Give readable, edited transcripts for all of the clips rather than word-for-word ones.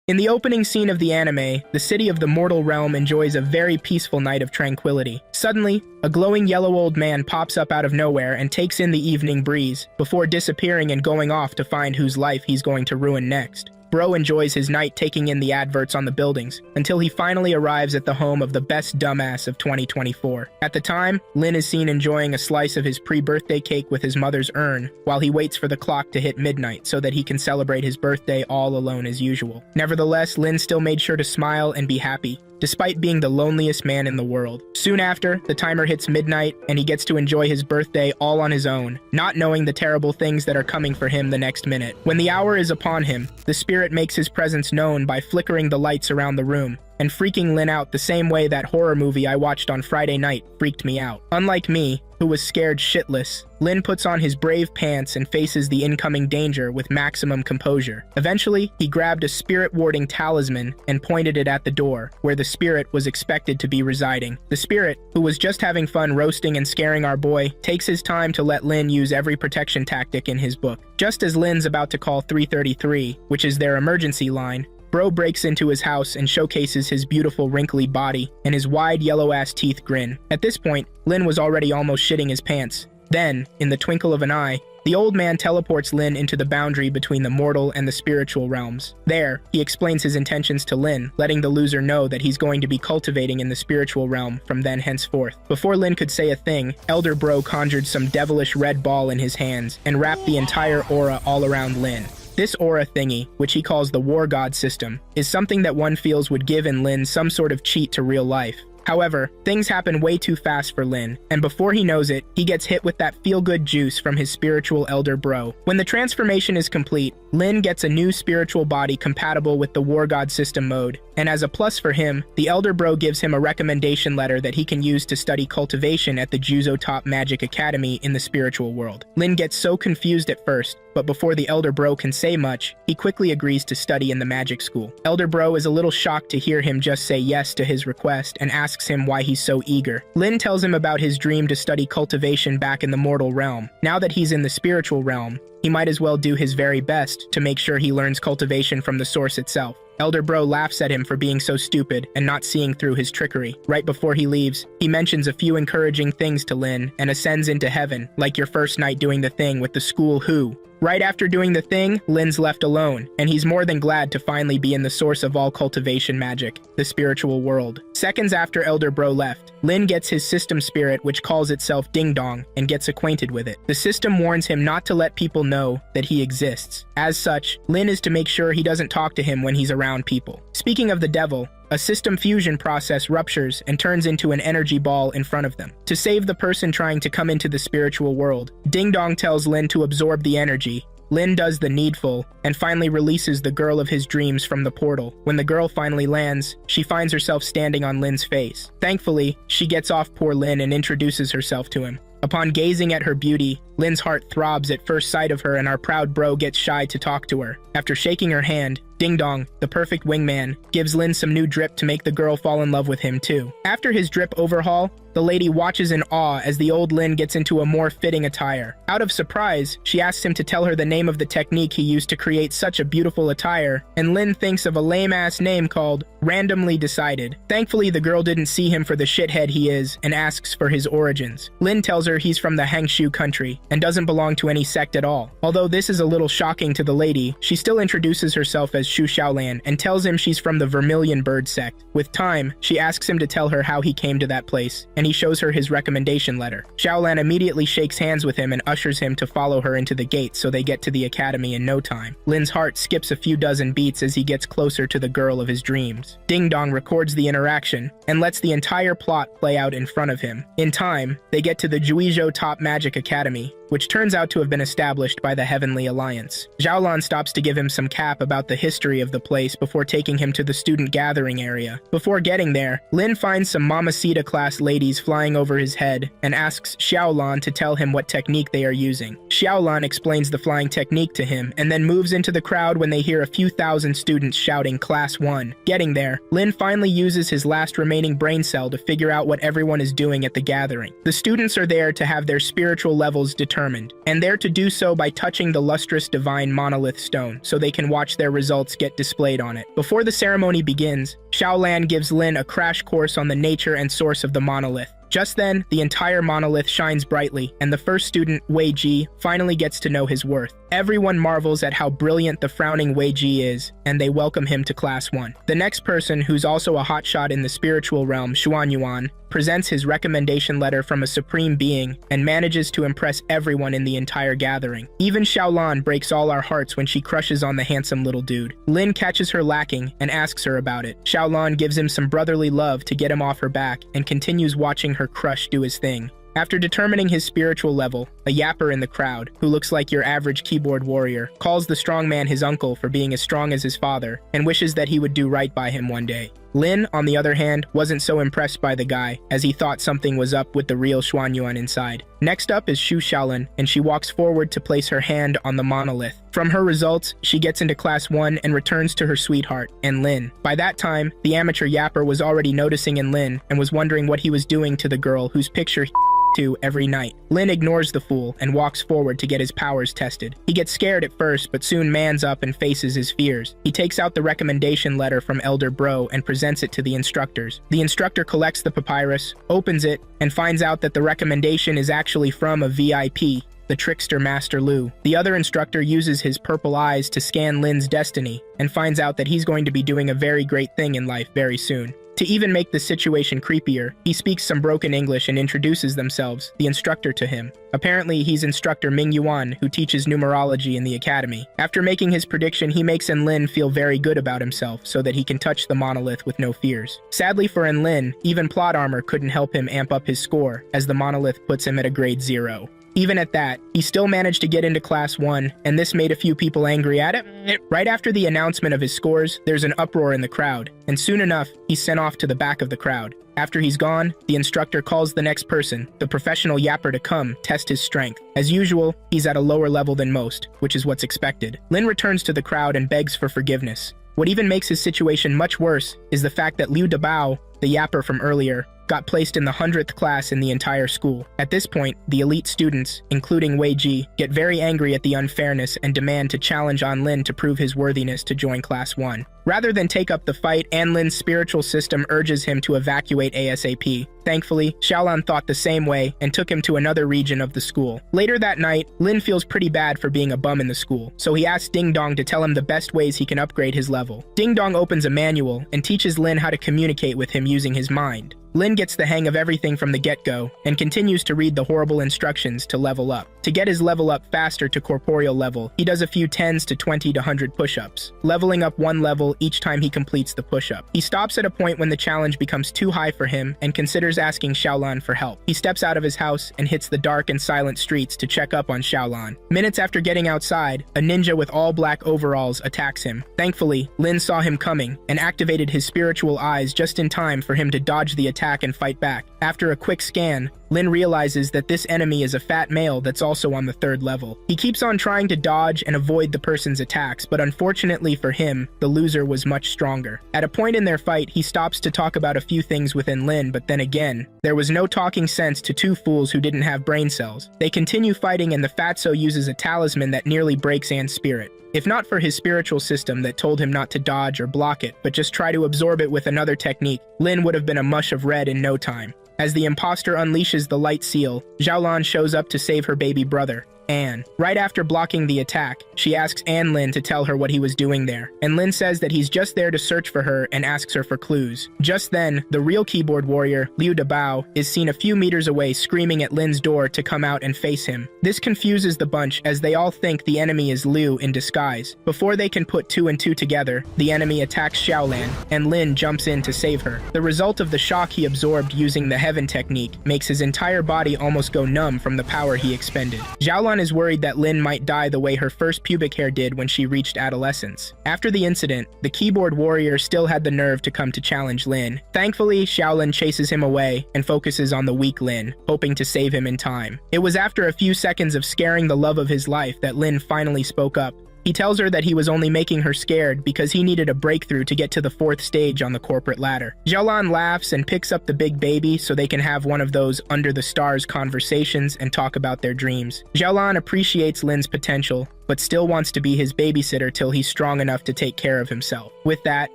In the opening scene of the anime, the city of the mortal realm enjoys a very peaceful night of tranquility. Suddenly, a glowing yellow old man pops up out of nowhere and takes in the evening breeze, before disappearing and going off to find whose life he's going to ruin next. Bro enjoys his night taking in the adverts on the buildings, until he finally arrives at the home of the best dumbass of 2024. At the time, Lin is seen enjoying a slice of his pre-birthday cake with his mother's urn, while he waits for the clock to hit midnight so that he can celebrate his birthday all alone as usual. Nevertheless, Lin still made sure to smile and be happy, despite being the loneliest man in the world. Soon after, the timer hits midnight, and he gets to enjoy his birthday all on his own, not knowing the terrible things that are coming for him the next minute. When the hour is upon him, the spirit makes his presence known by flickering the lights around the room, and freaking Lin out the same way that horror movie I watched on Friday night freaked me out. Unlike me, who was scared shitless, Lin puts on his brave pants and faces the incoming danger with maximum composure. Eventually, he grabbed a spirit-warding talisman and pointed it at the door, where the spirit was expected to be residing. The spirit, who was just having fun roasting and scaring our boy, takes his time to let Lin use every protection tactic in his book. Just as Lin's about to call 333, which is their emergency line, Bro breaks into his house and showcases his beautiful wrinkly body and his wide yellow-ass teeth grin. At this point, Lin was already almost shitting his pants. Then, in the twinkle of an eye, the old man teleports Lin into the boundary between the mortal and the spiritual realms. There, he explains his intentions to Lin, letting the loser know that he's going to be cultivating in the spiritual realm from then henceforth. Before Lin could say a thing, Elder Bro conjured some devilish red ball in his hands and wrapped the entire aura all around Lin. This aura thingy, which he calls the War God system, is something that one feels would give in Lin some sort of cheat to real life. However, things happen way too fast for Lin, and before he knows it, he gets hit with that feel-good juice from his spiritual elder bro. When the transformation is complete, Lin gets a new spiritual body compatible with the War God system mode, and as a plus for him, the elder bro gives him a recommendation letter that he can use to study cultivation at the Juzo Top Magic Academy in the spiritual world. Lin gets so confused at first, but before the elder bro can say much, he quickly agrees to study in the magic school. Elder bro is a little shocked to hear him just say yes to his request and asks him why he's so eager. Lin tells him about his dream to study cultivation back in the mortal realm. Now that he's in the spiritual realm, he might as well do his very best to make sure he learns cultivation from the source itself. Elder Bro laughs at him for being so stupid and not seeing through his trickery. Right before he leaves, he mentions a few encouraging things to Lin and ascends into heaven, like your first night doing the thing with the school who. Right after doing the thing, Lin's left alone, and he's more than glad to finally be in the source of all cultivation magic, the spiritual world. Seconds after Elder Bro left, Lin gets his system spirit, which calls itself Ding Dong, and gets acquainted with it. The system warns him not to let people know that he exists. As such, Lin is to make sure he doesn't talk to him when he's around people. Speaking of the devil, a system fusion process ruptures and turns into an energy ball in front of them. To save the person trying to come into the spiritual world, Ding Dong tells Lin to absorb the energy. Lin does the needful, and finally releases the girl of his dreams from the portal. When the girl finally lands, she finds herself standing on Lin's face. Thankfully, she gets off poor Lin and introduces herself to him. Upon gazing at her beauty, Lin's heart throbs at first sight of her and our proud bro gets shy to talk to her. After shaking her hand, Ding Dong, the perfect wingman, gives Lin some new drip to make the girl fall in love with him too. After his drip overhaul, the lady watches in awe as the old Lin gets into a more fitting attire. Out of surprise, she asks him to tell her the name of the technique he used to create such a beautiful attire, and Lin thinks of a lame-ass name called Randomly Decided. Thankfully, the girl didn't see him for the shithead he is and asks for his origins. Lin tells her he's from the Hangshu country and doesn't belong to any sect at all. Although this is a little shocking to the lady, she still introduces herself as Shu Xiaolan and tells him she's from the Vermilion Bird sect. With time, she asks him to tell her how he came to that place, and he shows her his recommendation letter. Xiaolan immediately shakes hands with him and ushers him to follow her into the gate so they get to the academy in no time. Lin's heart skips a few dozen beats as he gets closer to the girl of his dreams. Ding Dong records the interaction and lets the entire plot play out in front of him. In time, they get to the Juizhou Top Magic Academy, which turns out to have been established by the Heavenly Alliance. Xiaolan stops to give him some cap about the history of the place before taking him to the student gathering area. Before getting there, Lin finds some Mamacita class ladies flying over his head and asks Xiaolan to tell him what technique they are using. Xiaolan explains the flying technique to him and then moves into the crowd when they hear a few thousand students shouting Class 1. Getting there, Lin finally uses his last remaining brain cell to figure out what everyone is doing at the gathering. The students are there to have their spiritual levels determined determined, and they're to do so by touching the lustrous divine monolith stone so they can watch their results get displayed on it. Before the ceremony begins, Xiaolan gives Lin a crash course on the nature and source of the monolith. Just then, the entire monolith shines brightly, and the first student, Wei Ji, finally gets to know his worth. Everyone marvels at how brilliant the frowning Wei Ji is, and they welcome him to Class 1. The next person, who's also a hotshot in the spiritual realm, Xuan Yuan, presents his recommendation letter from a supreme being and manages to impress everyone in the entire gathering. Even Xiaolan breaks all our hearts when she crushes on the handsome little dude. Lin catches her lacking and asks her about it. Xiaolan gives him some brotherly love to get him off her back and continues watching her crush do his thing. After determining his spiritual level, a yapper in the crowd, who looks like your average keyboard warrior, calls the strong man his uncle for being as strong as his father and wishes that he would do right by him one day. Lin, on the other hand, wasn't so impressed by the guy, as he thought something was up with the real Xuan Yuan inside. Next up is Xu Xiaolin, and she walks forward to place her hand on the monolith. From her results, she gets into Class 1 and returns to her sweetheart, and Lin. By that time, the amateur yapper was already noticing in Lin and was wondering what he was doing to the girl whose picture he to every night. Lin ignores the fool and walks forward to get his powers tested. He gets scared at first, but soon mans up and faces his fears. He takes out the recommendation letter from Elder Bro and presents it to the instructors. The instructor collects the papyrus, opens it, and finds out that the recommendation is actually from a VIP, the trickster Master Lu. The other instructor uses his purple eyes to scan Lin's destiny and finds out that he's going to be doing a very great thing in life very soon. To even make the situation creepier, he speaks some broken English and introduces themselves, the instructor, to him. Apparently, he's instructor Ming Yuan, who teaches numerology in the academy. After making his prediction, he makes Enlin feel very good about himself so that he can touch the monolith with no fears. Sadly for Enlin, even plot armor couldn't help him amp up his score, as the monolith puts him at a grade 0. Even at that, he still managed to get into Class 1, and this made a few people angry at him. Right after the announcement of his scores, there's an uproar in the crowd, and soon enough, he's sent off to the back of the crowd. After he's gone, the instructor calls the next person, the professional yapper, to come test his strength. As usual, he's at a lower level than most, which is what's expected. Lin returns to the crowd and begs for forgiveness. What even makes his situation much worse is the fact that Liu Dabao, the yapper from earlier, got placed in the 100th class in the entire school. At this point, the elite students, including Wei Ji, get very angry at the unfairness and demand to challenge An Lin to prove his worthiness to join Class 1. Rather than take up the fight, An Lin's spiritual system urges him to evacuate ASAP. Thankfully, Xiaolan thought the same way and took him to another region of the school. Later that night, Lin feels pretty bad for being a bum in the school, so he asks Ding Dong to tell him the best ways he can upgrade his level. Ding Dong opens a manual and teaches Lin how to communicate with him using his mind. Lin gets the hang of everything from the get-go and continues to read the horrible instructions to level up. To get his level up faster to corporeal level, he does a few 10s to 20 to 100 push-ups, leveling up one level each time he completes the push-up. He stops at a point when the challenge becomes too high for him and considers asking Xiaolan for help. He steps out of his house and hits the dark and silent streets to check up on Xiaolan. Minutes after getting outside, a ninja with all black overalls attacks him. Thankfully, Lin saw him coming and activated his spiritual eyes just in time for him to dodge the attack and fight back. After a quick scan, Lin realizes that this enemy is a fat male that's also on the 3rd level. He keeps on trying to dodge and avoid the person's attacks, but unfortunately for him, the loser was much stronger. At a point in their fight, he stops to talk about a few things within Lin, but then again, there was no talking sense to two fools who didn't have brain cells. They continue fighting and the fatso uses a talisman that nearly breaks An's spirit. If not for his spiritual system that told him not to dodge or block it, but just try to absorb it with another technique, Lin would have been a mush of red in no time. As the imposter unleashes the light seal, Xiaolan shows up to save her baby brother, An. Right after blocking the attack, she asks An Lin to tell her what he was doing there, and Lin says that he's just there to search for her and asks her for clues. Just then, the real keyboard warrior, Liu Dabao, is seen a few meters away screaming at Lin's door to come out and face him. This confuses the bunch as they all think the enemy is Liu in disguise. Before they can put 2 and 2 together, the enemy attacks Xiaolan, and Lin jumps in to save her. The result of the shock he absorbed using the heaven technique makes his entire body almost go numb from the power he expended. Xiaolan is worried that Lin might die the way her first pubic hair did when she reached adolescence. After the incident, the keyboard warrior still had the nerve to come to challenge Lin. Thankfully, Xiaolin chases him away and focuses on the weak Lin, hoping to save him in time. It was after a few seconds of scaring the love of his life that Lin finally spoke up. He tells her that he was only making her scared because he needed a breakthrough to get to the 4th stage on the corporate ladder. Xiaolan laughs and picks up the big baby so they can have one of those under the stars conversations and talk about their dreams. Xiaolan appreciates Lin's potential, but still wants to be his babysitter till he's strong enough to take care of himself. With that,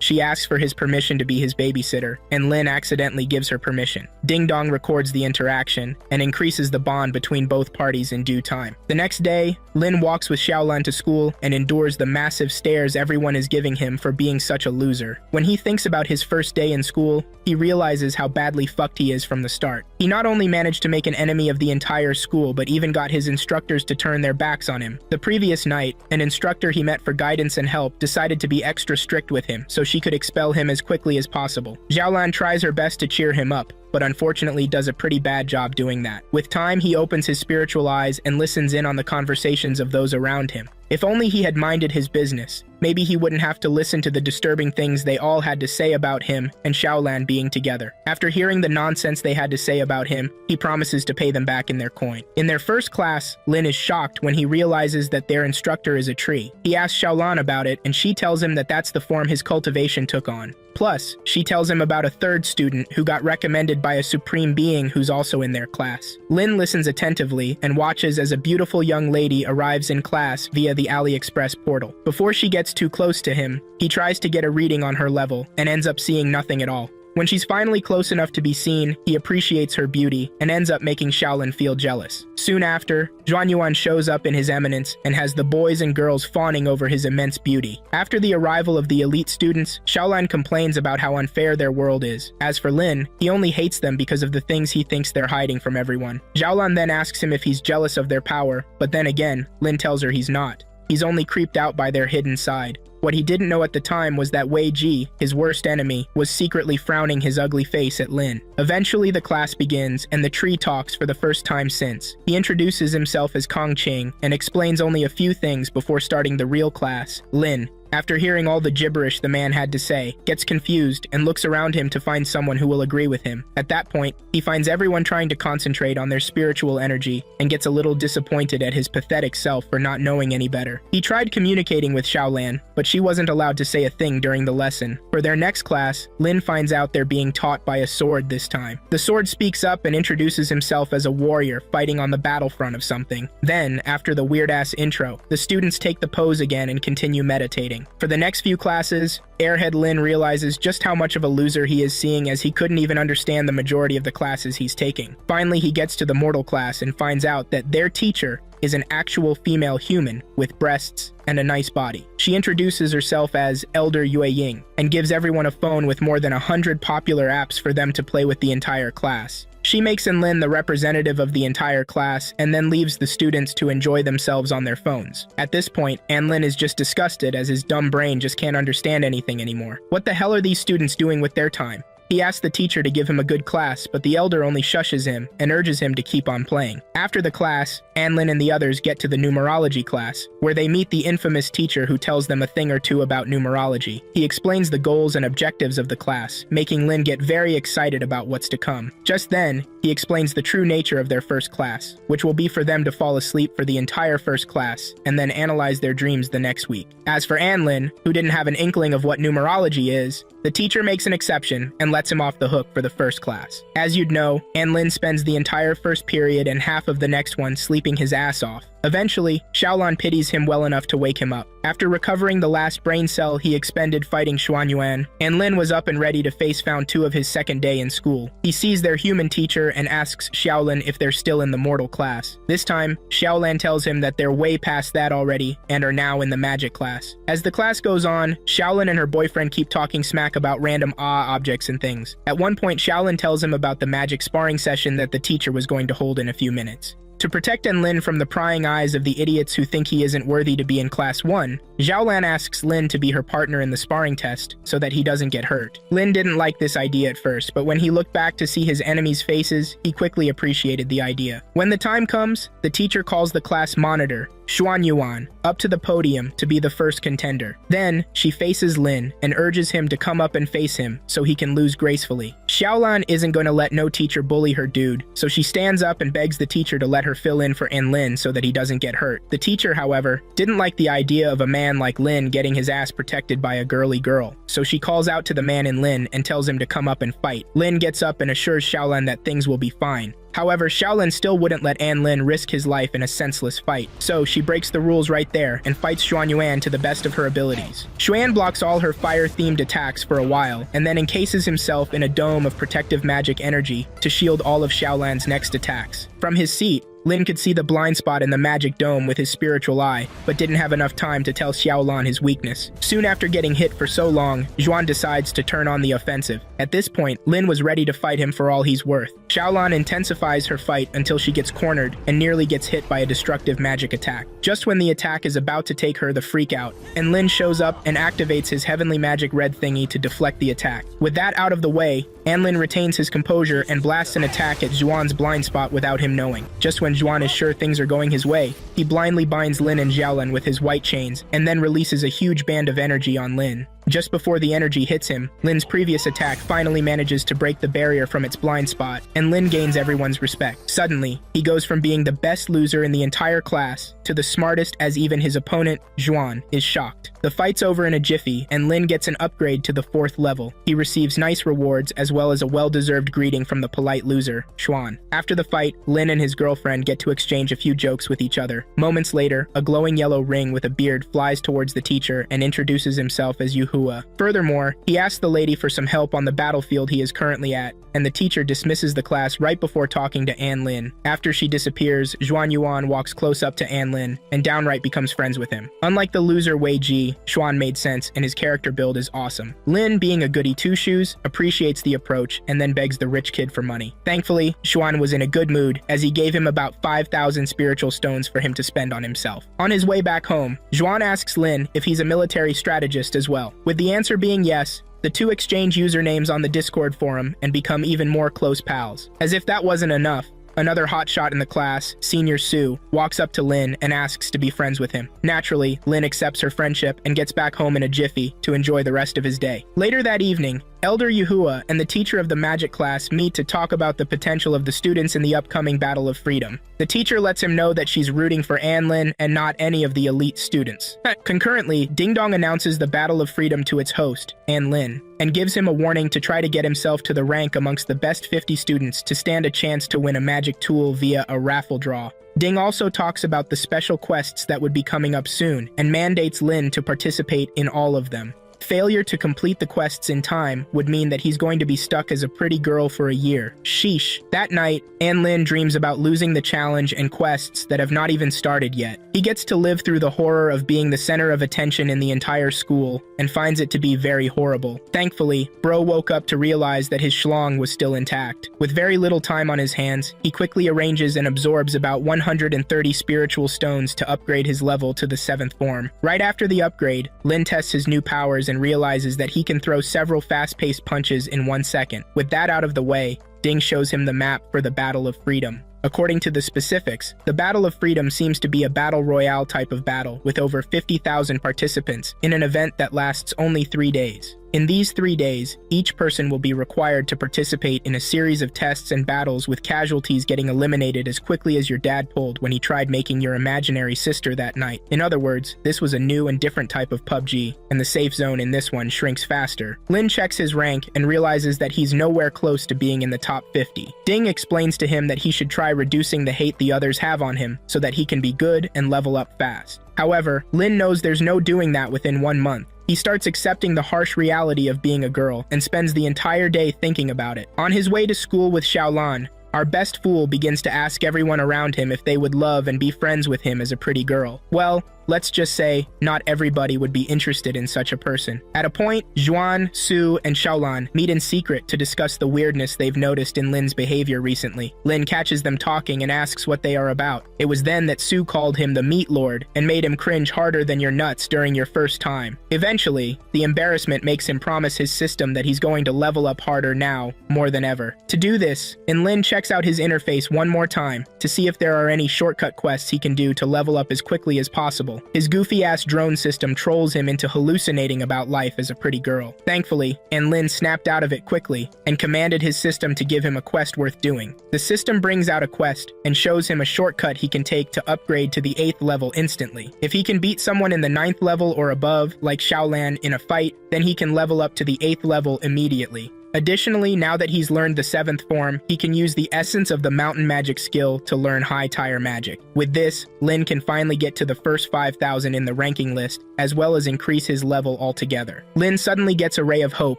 she asks for his permission to be his babysitter, and Lin accidentally gives her permission. Ding Dong records the interaction and increases the bond between both parties in due time. The next day, Lin walks with Xiaolan to school and endures the massive stares everyone is giving him for being such a loser. When he thinks about his first day in school, he realizes how badly fucked he is from the start. He not only managed to make an enemy of the entire school, but even got his instructors to turn their backs on him. The previous night, an instructor he met for guidance and help decided to be extra strict with him, so she could expel him as quickly as possible. Xiaolan tries her best to cheer him up, but unfortunately does a pretty bad job doing that. With time, he opens his spiritual eyes and listens in on the conversations of those around him. If only he had minded his business, maybe he wouldn't have to listen to the disturbing things they all had to say about him and Xiaolan being together. After hearing the nonsense they had to say about him, he promises to pay them back in their coin. In their first class, Lin is shocked when he realizes that their instructor is a tree. He asks Xiaolan about it, and she tells him that that's the form his cultivation took on. Plus, she tells him about a third student who got recommended by a supreme being who's also in their class. Lin listens attentively and watches as a beautiful young lady arrives in class via the AliExpress portal. Before she gets too close to him, he tries to get a reading on her level and ends up seeing nothing at all. When she's finally close enough to be seen, he appreciates her beauty and ends up making Xiaolan feel jealous. Soon after, Zhuanyuan shows up in his eminence and has the boys and girls fawning over his immense beauty. After the arrival of the elite students, Xiaolan complains about how unfair their world is. As for Lin, he only hates them because of the things he thinks they're hiding from everyone. Xiaolan then asks him if he's jealous of their power, but then again, Lin tells her he's not. He's only creeped out by their hidden side. What he didn't know at the time was that Wei Ji, his worst enemy, was secretly frowning his ugly face at Lin. Eventually the class begins, and the tree talks for the first time since. He introduces himself as Kong Qing and explains only a few things before starting the real class. Lin, after hearing all the gibberish the man had to say, gets confused and looks around him to find someone who will agree with him. At that point, he finds everyone trying to concentrate on their spiritual energy and gets a little disappointed at his pathetic self for not knowing any better. He tried communicating with Xiaolan, but she wasn't allowed to say a thing during the lesson. For their next class, Lin finds out they're being taught by a sword this time. The sword speaks up and introduces himself as a warrior fighting on the battlefront of something. Then, after the weird-ass intro, the students take the pose again and continue meditating. For the next few classes, Airhead Lin realizes just how much of a loser he is, seeing as he couldn't even understand the majority of the classes he's taking. Finally, he gets to the Mortal class and finds out that their teacher is an actual female human with breasts and a nice body. She introduces herself as Elder Yue Ying and gives everyone a phone with more than 100 popular apps for them to play with the entire class. She makes Lin the representative of the entire class and then leaves the students to enjoy themselves on their phones. At this point, Lin is just disgusted as his dumb brain just can't understand anything anymore. What the hell are these students doing with their time? He asks the teacher to give him a good class, but the elder only shushes him and urges him to keep on playing. After the class, Lin and the others get to the numerology class, where they meet the infamous teacher who tells them a thing or two about numerology. He explains the goals and objectives of the class, making Lin get very excited about what's to come. Just then, he explains the true nature of their first class, which will be for them to fall asleep for the entire first class, and then analyze their dreams the next week. As for Lin, who didn't have an inkling of what numerology is, the teacher makes an exception and lets him off the hook for the first class. As you'd know, Lin spends the entire first period and half of the next one sleeping his ass off. Eventually, Xiaolan pities him well enough to wake him up. After recovering the last brain cell he expended fighting Xuanyuan, Lin was up and ready to face Found 2 of his second day in school. He sees their human teacher and asks Xiaolan if they're still in the mortal class. This time, Xiaolan tells him that they're way past that already and are now in the magic class. As the class goes on, Xiaolan and her boyfriend keep talking smack about random objects and things. At one point, Xiaolan tells him about the magic sparring session that the teacher was going to hold in a few minutes. To protect Lin from the prying eyes of the idiots who think he isn't worthy to be in Class 1, Xiaolan asks Lin to be her partner in the sparring test so that he doesn't get hurt. Lin didn't like this idea at first, but when he looked back to see his enemies' faces, he quickly appreciated the idea. When the time comes, the teacher calls the class monitor Xuan Yuan, up to the podium to be the first contender. Then, she faces Lin and urges him to come up and face him so he can lose gracefully. Xiaolan isn't going to let no teacher bully her dude, so she stands up and begs the teacher to let her fill in for Lin so that he doesn't get hurt. The teacher, however, didn't like the idea of a man like Lin getting his ass protected by a girly girl, so she calls out to the man in Lin and tells him to come up and fight. Lin gets up and assures Xiaolan that things will be fine. However, Xiaolan still wouldn't let Lin risk his life in a senseless fight, so she breaks the rules right there and fights Xuan Yuan to the best of her abilities. Xuan blocks all her fire-themed attacks for a while, and then encases himself in a dome of protective magic energy to shield all of Xiaolan's next attacks. From his seat, Lin could see the blind spot in the magic dome with his spiritual eye, but didn't have enough time to tell Xiaolan his weakness. Soon after getting hit for so long, Xuan decides to turn on the offensive. At this point, Lin was ready to fight him for all he's worth. Xiaolan intensifies her fight until she gets cornered and nearly gets hit by a destructive magic attack. Just when the attack is about to take her the freak out, and Lin shows up and activates his heavenly magic red thingy to deflect the attack. With that out of the way, Lin retains his composure and blasts an attack at Xuan's blind spot without him knowing. Just when Xuan is sure things are going his way, he blindly binds Lin and Xiaolan with his white chains, and then releases a huge band of energy on Lin. Just before the energy hits him, Lin's previous attack finally manages to break the barrier from its blind spot, and Lin gains everyone's respect. Suddenly, he goes from being the best loser in the entire class to the smartest, as even his opponent, Xuan, is shocked. The fight's over in a jiffy, and Lin gets an upgrade to the 4th level. He receives nice rewards as well as a well-deserved greeting from the polite loser, Xuan. After the fight, Lin and his girlfriend get to exchange a few jokes with each other. Moments later, a glowing yellow ring with a beard flies towards the teacher and introduces himself as Yuhua. Furthermore, he asks the lady for some help on the battlefield he is currently at, and the teacher dismisses the class right before talking to Lin. After she disappears, Xuan Yuan walks close up to Lin and downright becomes friends with him. Unlike the loser Wei Ji, Xuan made sense and his character build is awesome. Lin, being a goody two-shoes, appreciates the approach and then begs the rich kid for money. Thankfully, Xuan was in a good mood as he gave him about 5,000 spiritual stones for him to spend on himself. On his way back home, Xuan asks Lin if he's a military strategist as well. With the answer being yes, the two exchange usernames on the Discord forum and become even more close pals. As if that wasn't enough, another hotshot in the class, Senior Sue, walks up to Lin and asks to be friends with him. Naturally, Lin accepts her friendship and gets back home in a jiffy to enjoy the rest of his day. Later that evening, Elder Yuhua and the teacher of the magic class meet to talk about the potential of the students in the upcoming Battle of Freedom. The teacher lets him know that she's rooting for Lin and not any of the elite students. Concurrently, Ding Dong announces the Battle of Freedom to its host, Lin, and gives him a warning to try to get himself to the rank amongst the best 50 students to stand a chance to win a magic tool via a raffle draw. Ding also talks about the special quests that would be coming up soon, and mandates Lin to participate in all of them. Failure to complete the quests in time would mean that he's going to be stuck as a pretty girl for a year. Sheesh. That night, Lin dreams about losing the challenge and quests that have not even started yet. He gets to live through the horror of being the center of attention in the entire school and finds it to be very horrible. Thankfully, Bro woke up to realize that his schlong was still intact. With very little time on his hands, he quickly arranges and absorbs about 130 spiritual stones to upgrade his level to the 7th form. Right after the upgrade, Lin tests his new powers and realizes that he can throw several fast-paced punches in 1 second. With that out of the way, Ding shows him the map for the Battle of Freedom. According to the specifics, the Battle of Freedom seems to be a battle royale type of battle with over 50,000 participants in an event that lasts only 3 days. In these 3 days, each person will be required to participate in a series of tests and battles with casualties getting eliminated as quickly as your dad pulled when he tried making your imaginary sister that night. In other words, this was a new and different type of PUBG, and the safe zone in this one shrinks faster. Lin checks his rank and realizes that he's nowhere close to being in the top 50. Ding explains to him that he should try reducing the hate the others have on him so that he can be good and level up fast. However, Lin knows there's no doing that within 1 month. He starts accepting the harsh reality of being a girl and spends the entire day thinking about it. On his way to school with Xiaolan, our best fool begins to ask everyone around him if they would love and be friends with him as a pretty girl. Well, let's just say not everybody would be interested in such a person. At a point, Juan, Su, and Xiaolan meet in secret to discuss the weirdness they've noticed in Lin's behavior recently. Lin catches them talking and asks what they are about. It was then that Su called him the Meat Lord and made him cringe harder than your nuts during your first time. Eventually, the embarrassment makes him promise his system that he's going to level up harder now, more than ever. To do this, Lin checks out his interface one more time to see if there are any shortcut quests he can do to level up as quickly as possible. His goofy-ass drone system trolls him into hallucinating about life as a pretty girl. Thankfully, Lin snapped out of it quickly and commanded his system to give him a quest worth doing. The system brings out a quest and shows him a shortcut he can take to upgrade to the 8th level instantly. If he can beat someone in the 9th level or above, like Xiaolan, in a fight, then he can level up to the 8th level immediately. Additionally, now that he's learned the 7th form, he can use the essence of the mountain magic skill to learn high tire magic. With this, Lin can finally get to the first 5,000 in the ranking list, as well as increase his level altogether. Lin suddenly gets a ray of hope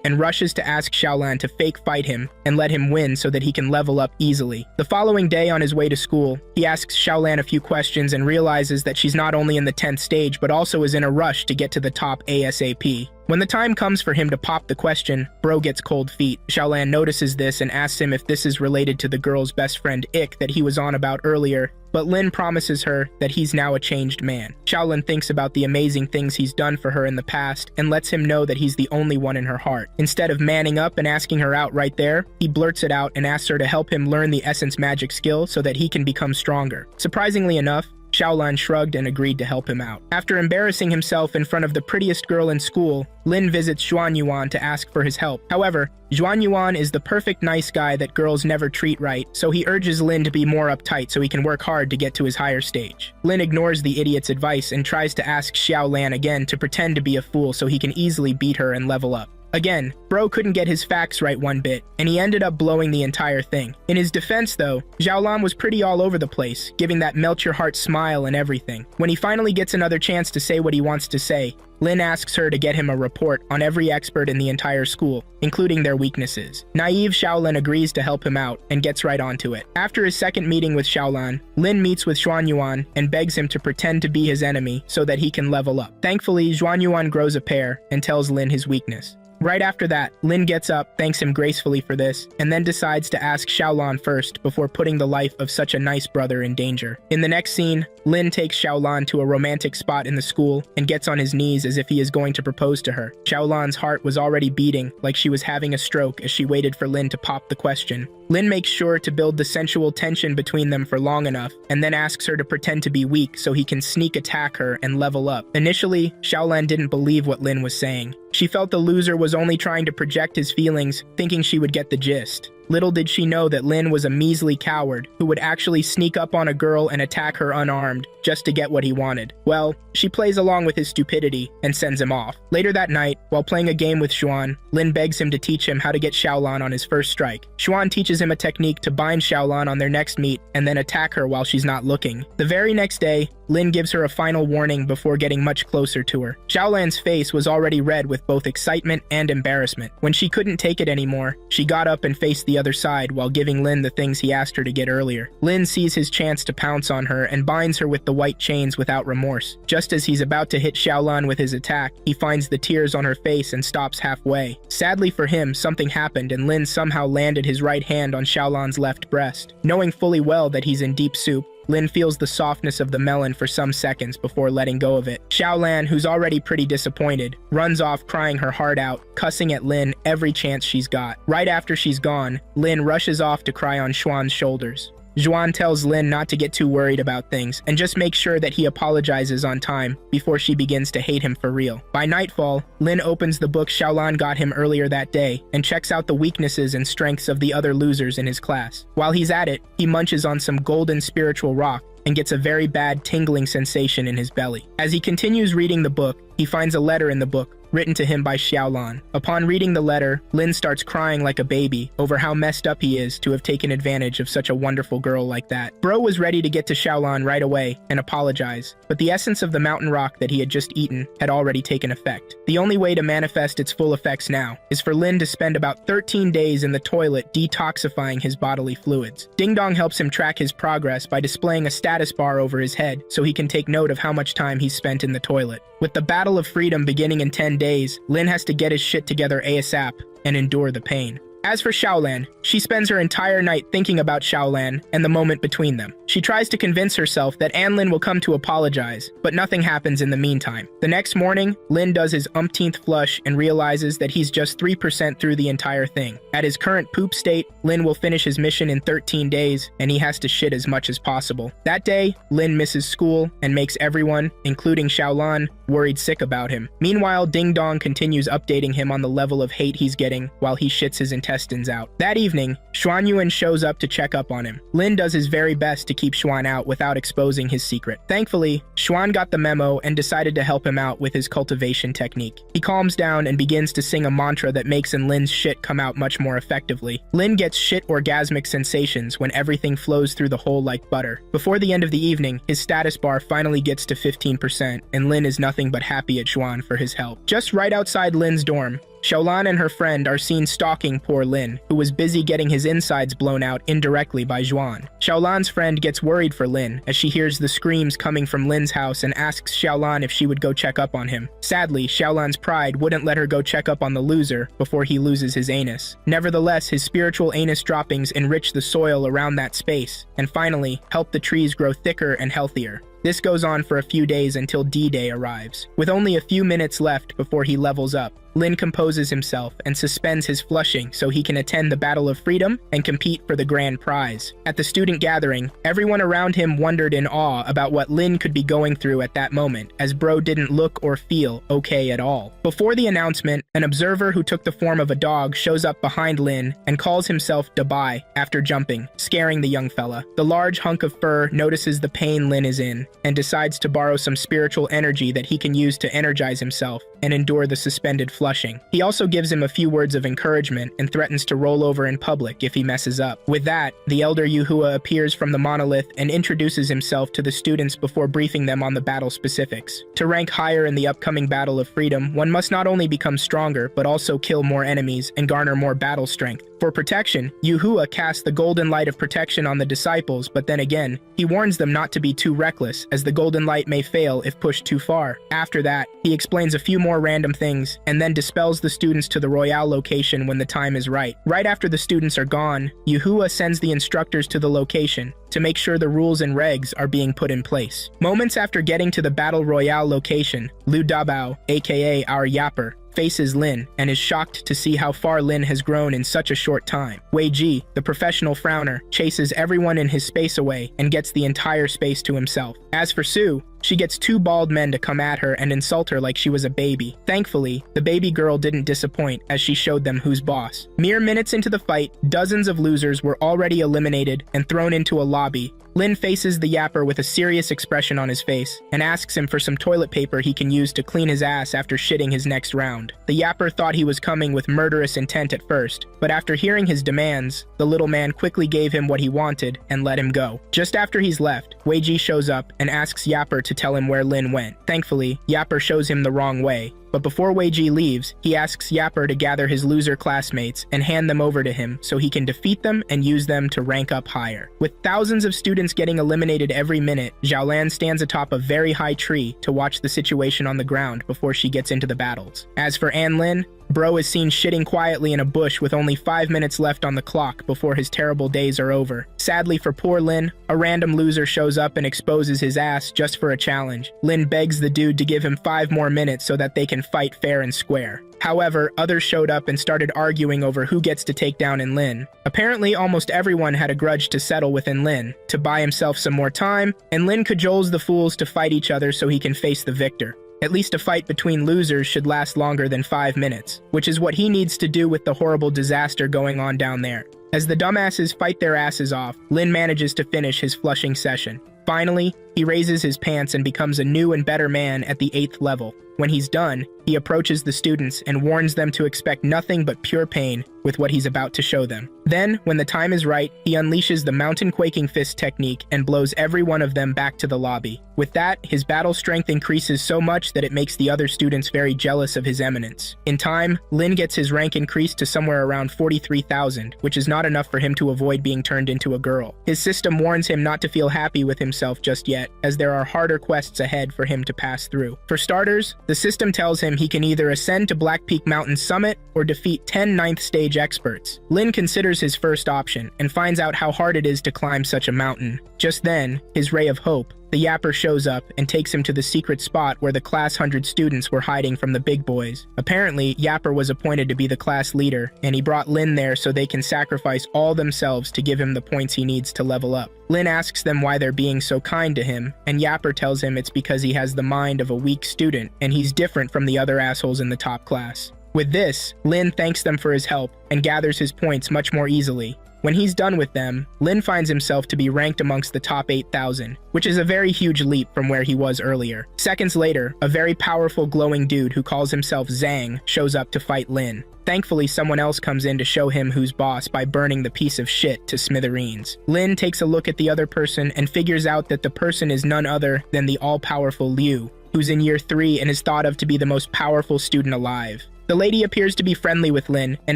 and rushes to ask Xiaolan to fake fight him and let him win so that he can level up easily. The following day on his way to school, he asks Xiaolan a few questions and realizes that she's not only in the 10th stage but also is in a rush to get to the top ASAP. When the time comes for him to pop the question, Bro gets cold feet. Xiaolan notices this and asks him if this is related to the girl's best friend Ick that he was on about earlier, but Lin promises her that he's now a changed man. Xiaolan thinks about the amazing things he's done for her in the past and lets him know that he's the only one in her heart. Instead of manning up and asking her out right there, he blurts it out and asks her to help him learn the essence magic skill so that he can become stronger. Surprisingly enough, Xiaolan shrugged and agreed to help him out. After embarrassing himself in front of the prettiest girl in school, Lin visits Xuanyuan to ask for his help. However, Xuanyuan is the perfect nice guy that girls never treat right, so he urges Lin to be more uptight so he can work hard to get to his higher stage. Lin ignores the idiot's advice and tries to ask Xiaolan again to pretend to be a fool so he can easily beat her and level up. Again, Bro couldn't get his facts right one bit, and he ended up blowing the entire thing. In his defense though, Xiaolan was pretty all over the place, giving that melt-your-heart smile and everything. When he finally gets another chance to say what he wants to say, Lin asks her to get him a report on every expert in the entire school, including their weaknesses. Naive Xiaolan agrees to help him out and gets right onto it. After his second meeting with Xiaolan, Lin meets with Xuanyuan and begs him to pretend to be his enemy so that he can level up. Thankfully, Xuanyuan grows a pair and tells Lin his weakness. Right after that, Lin gets up, thanks him gracefully for this, and then decides to ask Xiaolan first before putting the life of such a nice brother in danger. In the next scene, Lin takes Xiaolan to a romantic spot in the school and gets on his knees as if he is going to propose to her. Xiaolan's heart was already beating like she was having a stroke as she waited for Lin to pop the question. Lin makes sure to build the sensual tension between them for long enough, and then asks her to pretend to be weak so he can sneak attack her and level up. Initially, Xiaolan didn't believe what Lin was saying. She felt the loser was only trying to project his feelings, thinking she would get the gist. Little did she know that Lin was a measly coward who would actually sneak up on a girl and attack her unarmed just to get what he wanted. Well, she plays along with his stupidity and sends him off. Later that night, while playing a game with Xuan, Lin begs him to teach him how to get Xiaolan on his first strike. Xuan teaches him a technique to bind Xiaolan on their next meet and then attack her while she's not looking. The very next day, Lin gives her a final warning before getting much closer to her. Xiaolan's face was already red with both excitement and embarrassment. When she couldn't take it anymore, she got up and faced the other side while giving Lin the things he asked her to get earlier. Lin sees his chance to pounce on her and binds her with the white chains without remorse. Just as he's about to hit Xiaolan with his attack, he finds the tears on her face and stops halfway. Sadly for him, something happened and Lin somehow landed his right hand on Xiaolan's left breast. Knowing fully well that he's in deep soup, Lin feels the softness of the melon for some seconds before letting go of it. Xiaolan, who's already pretty disappointed, runs off crying her heart out, cussing at Lin every chance she's got. Right after she's gone, Lin rushes off to cry on Xuan's shoulders. Xuan tells Lin not to get too worried about things and just make sure that he apologizes on time before she begins to hate him for real. By nightfall, Lin opens the book Xiaolan got him earlier that day and checks out the weaknesses and strengths of the other losers in his class. While he's at it, he munches on some golden spiritual rock and gets a very bad tingling sensation in his belly. As he continues reading the book, he finds a letter in the book written to him by Xiaolan. Upon reading the letter, Lin starts crying like a baby over how messed up he is to have taken advantage of such a wonderful girl like that. Bro was ready to get to Xiaolan right away and apologize, but the essence of the mountain rock that he had just eaten had already taken effect. The only way to manifest its full effects now is for Lin to spend about 13 days in the toilet detoxifying his bodily fluids. Ding Dong helps him track his progress by displaying a status bar over his head so he can take note of how much time he's spent in the toilet. With the Battle of Freedom beginning in 10 days, Lin has to get his shit together ASAP and endure the pain. As for Xiaolan, she spends her entire night thinking about Xiaolan and the moment between them. She tries to convince herself that Lin will come to apologize, but nothing happens in the meantime. The next morning, Lin does his umpteenth flush and realizes that he's just 3% through the entire thing. At his current poop state, Lin will finish his mission in 13 days, and he has to shit as much as possible. That day, Lin misses school and makes everyone, including Xiaolan, worried sick about him. Meanwhile, Ding Dong continues updating him on the level of hate he's getting while he shits his intestines out. That evening, Xuanyuan shows up to check up on him. Lin does his very best to keep Xuan out without exposing his secret. Thankfully, Xuan got the memo and decided to help him out with his cultivation technique. He calms down and begins to sing a mantra that makes Lin's shit come out much more effectively. Lin gets shit orgasmic sensations when everything flows through the hole like butter. Before the end of the evening, his status bar finally gets to 15%, and Lin is nothing but happy at Xuan for his help. Just right outside Lin's dorm, Xiaolan and her friend are seen stalking poor Lin, who was busy getting his insides blown out indirectly by Xuan. Xiaolan's friend gets worried for Lin as she hears the screams coming from Lin's house and asks Xiaolan if she would go check up on him. Sadly, Xiaolan's pride wouldn't let her go check up on the loser before he loses his anus. Nevertheless, his spiritual anus droppings enrich the soil around that space, and finally, help the trees grow thicker and healthier. This goes on for a few days until D-Day arrives. With only a few minutes left before he levels up, Lin composes himself and suspends his flushing so he can attend the Battle of Freedom and compete for the grand prize. At the student gathering, everyone around him wondered in awe about what Lin could be going through at that moment, as bro didn't look or feel okay at all. Before the announcement, an observer who took the form of a dog shows up behind Lin and calls himself Dabai after jumping, scaring the young fella. The large hunk of fur notices the pain Lin is in and decides to borrow some spiritual energy that he can use to energize himself and endure the suspended flushing. He also gives him a few words of encouragement and threatens to roll over in public if he messes up. With that, the elder Yuhua appears from the monolith and introduces himself to the students before briefing them on the battle specifics. To rank higher in the upcoming Battle of Freedom, one must not only become stronger, but also kill more enemies and garner more battle strength. For protection, Yuhua casts the golden light of protection on the disciples, but then again, he warns them not to be too reckless, as the golden light may fail if pushed too far. After that, he explains a few more random things, and then dispels the students to the Royale location when the time is right. Right after the students are gone, Yuhua sends the instructors to the location to make sure the rules and regs are being put in place. Moments after getting to the Battle Royale location, Liu Dabao, aka our Yapper, faces Lin and is shocked to see how far Lin has grown in such a short time. Wei Ji, the professional frowner, chases everyone in his space away and gets the entire space to himself. As for Sue, she gets two bald men to come at her and insult her like she was a baby. Thankfully, the baby girl didn't disappoint as she showed them who's boss. Mere minutes into the fight, dozens of losers were already eliminated and thrown into a lobby. Lin faces the Yapper with a serious expression on his face and asks him for some toilet paper he can use to clean his ass after shitting his next round. The Yapper thought he was coming with murderous intent at first, but after hearing his demands, the little man quickly gave him what he wanted and let him go. Just after he's left, Wei Ji shows up and asks Yapper to tell him where Lin went. Thankfully, Yapper shows him the wrong way. But before Wei Ji leaves, he asks Yapper to gather his loser classmates and hand them over to him so he can defeat them and use them to rank up higher. With thousands of students getting eliminated every minute, Xiaolan stands atop a very high tree to watch the situation on the ground before she gets into the battles. As for Lin, bro is seen shitting quietly in a bush with only 5 minutes left on the clock before his terrible days are over. Sadly for poor Lin, a random loser shows up and exposes his ass just for a challenge. Lin begs the dude to give him 5 more minutes so that they can fight fair and square. However, others showed up and started arguing over who gets to take down Lin. Apparently, almost everyone had a grudge to settle with Lin to buy himself some more time, and Lin cajoles the fools to fight each other so he can face the victor. At least a fight between losers should last longer than 5 minutes, which is what he needs to do with the horrible disaster going on down there. As the dumbasses fight their asses off, Lin manages to finish his flushing session. Finally, he raises his pants and becomes a new and better man at the 8th level. When he's done, he approaches the students and warns them to expect nothing but pure pain with what he's about to show them. Then, when the time is right, he unleashes the mountain-quaking fist technique and blows every one of them back to the lobby. With that, his battle strength increases so much that it makes the other students very jealous of his eminence. In time, Lin gets his rank increased to somewhere around 43,000, which is not enough for him to avoid being turned into a girl. His system warns him not to feel happy with himself just yet, as there are harder quests ahead for him to pass through. For starters, the system tells him he can either ascend to Black Peak Mountain's summit or defeat 10 ninth stage experts. Lin considers his first option and finds out how hard it is to climb such a mountain. Just then, his ray of hope, the Yapper, shows up and takes him to the secret spot where the class 100 students were hiding from the big boys. Apparently, Yapper was appointed to be the class leader, and he brought Lin there so they can sacrifice all themselves to give him the points he needs to level up. Lin asks them why they're being so kind to him, and Yapper tells him it's because he has the mind of a weak student, and he's different from the other assholes in the top class. With this, Lin thanks them for his help and gathers his points much more easily. When he's done with them, Lin finds himself to be ranked amongst the top 8,000, which is a very huge leap from where he was earlier. Seconds later, a very powerful glowing dude who calls himself Zhang shows up to fight Lin. Thankfully, someone else comes in to show him who's boss by burning the piece of shit to smithereens. Lin takes a look at the other person and figures out that the person is none other than the all-powerful Liu, who's in year 3 and is thought of to be the most powerful student alive. The lady appears to be friendly with Lin and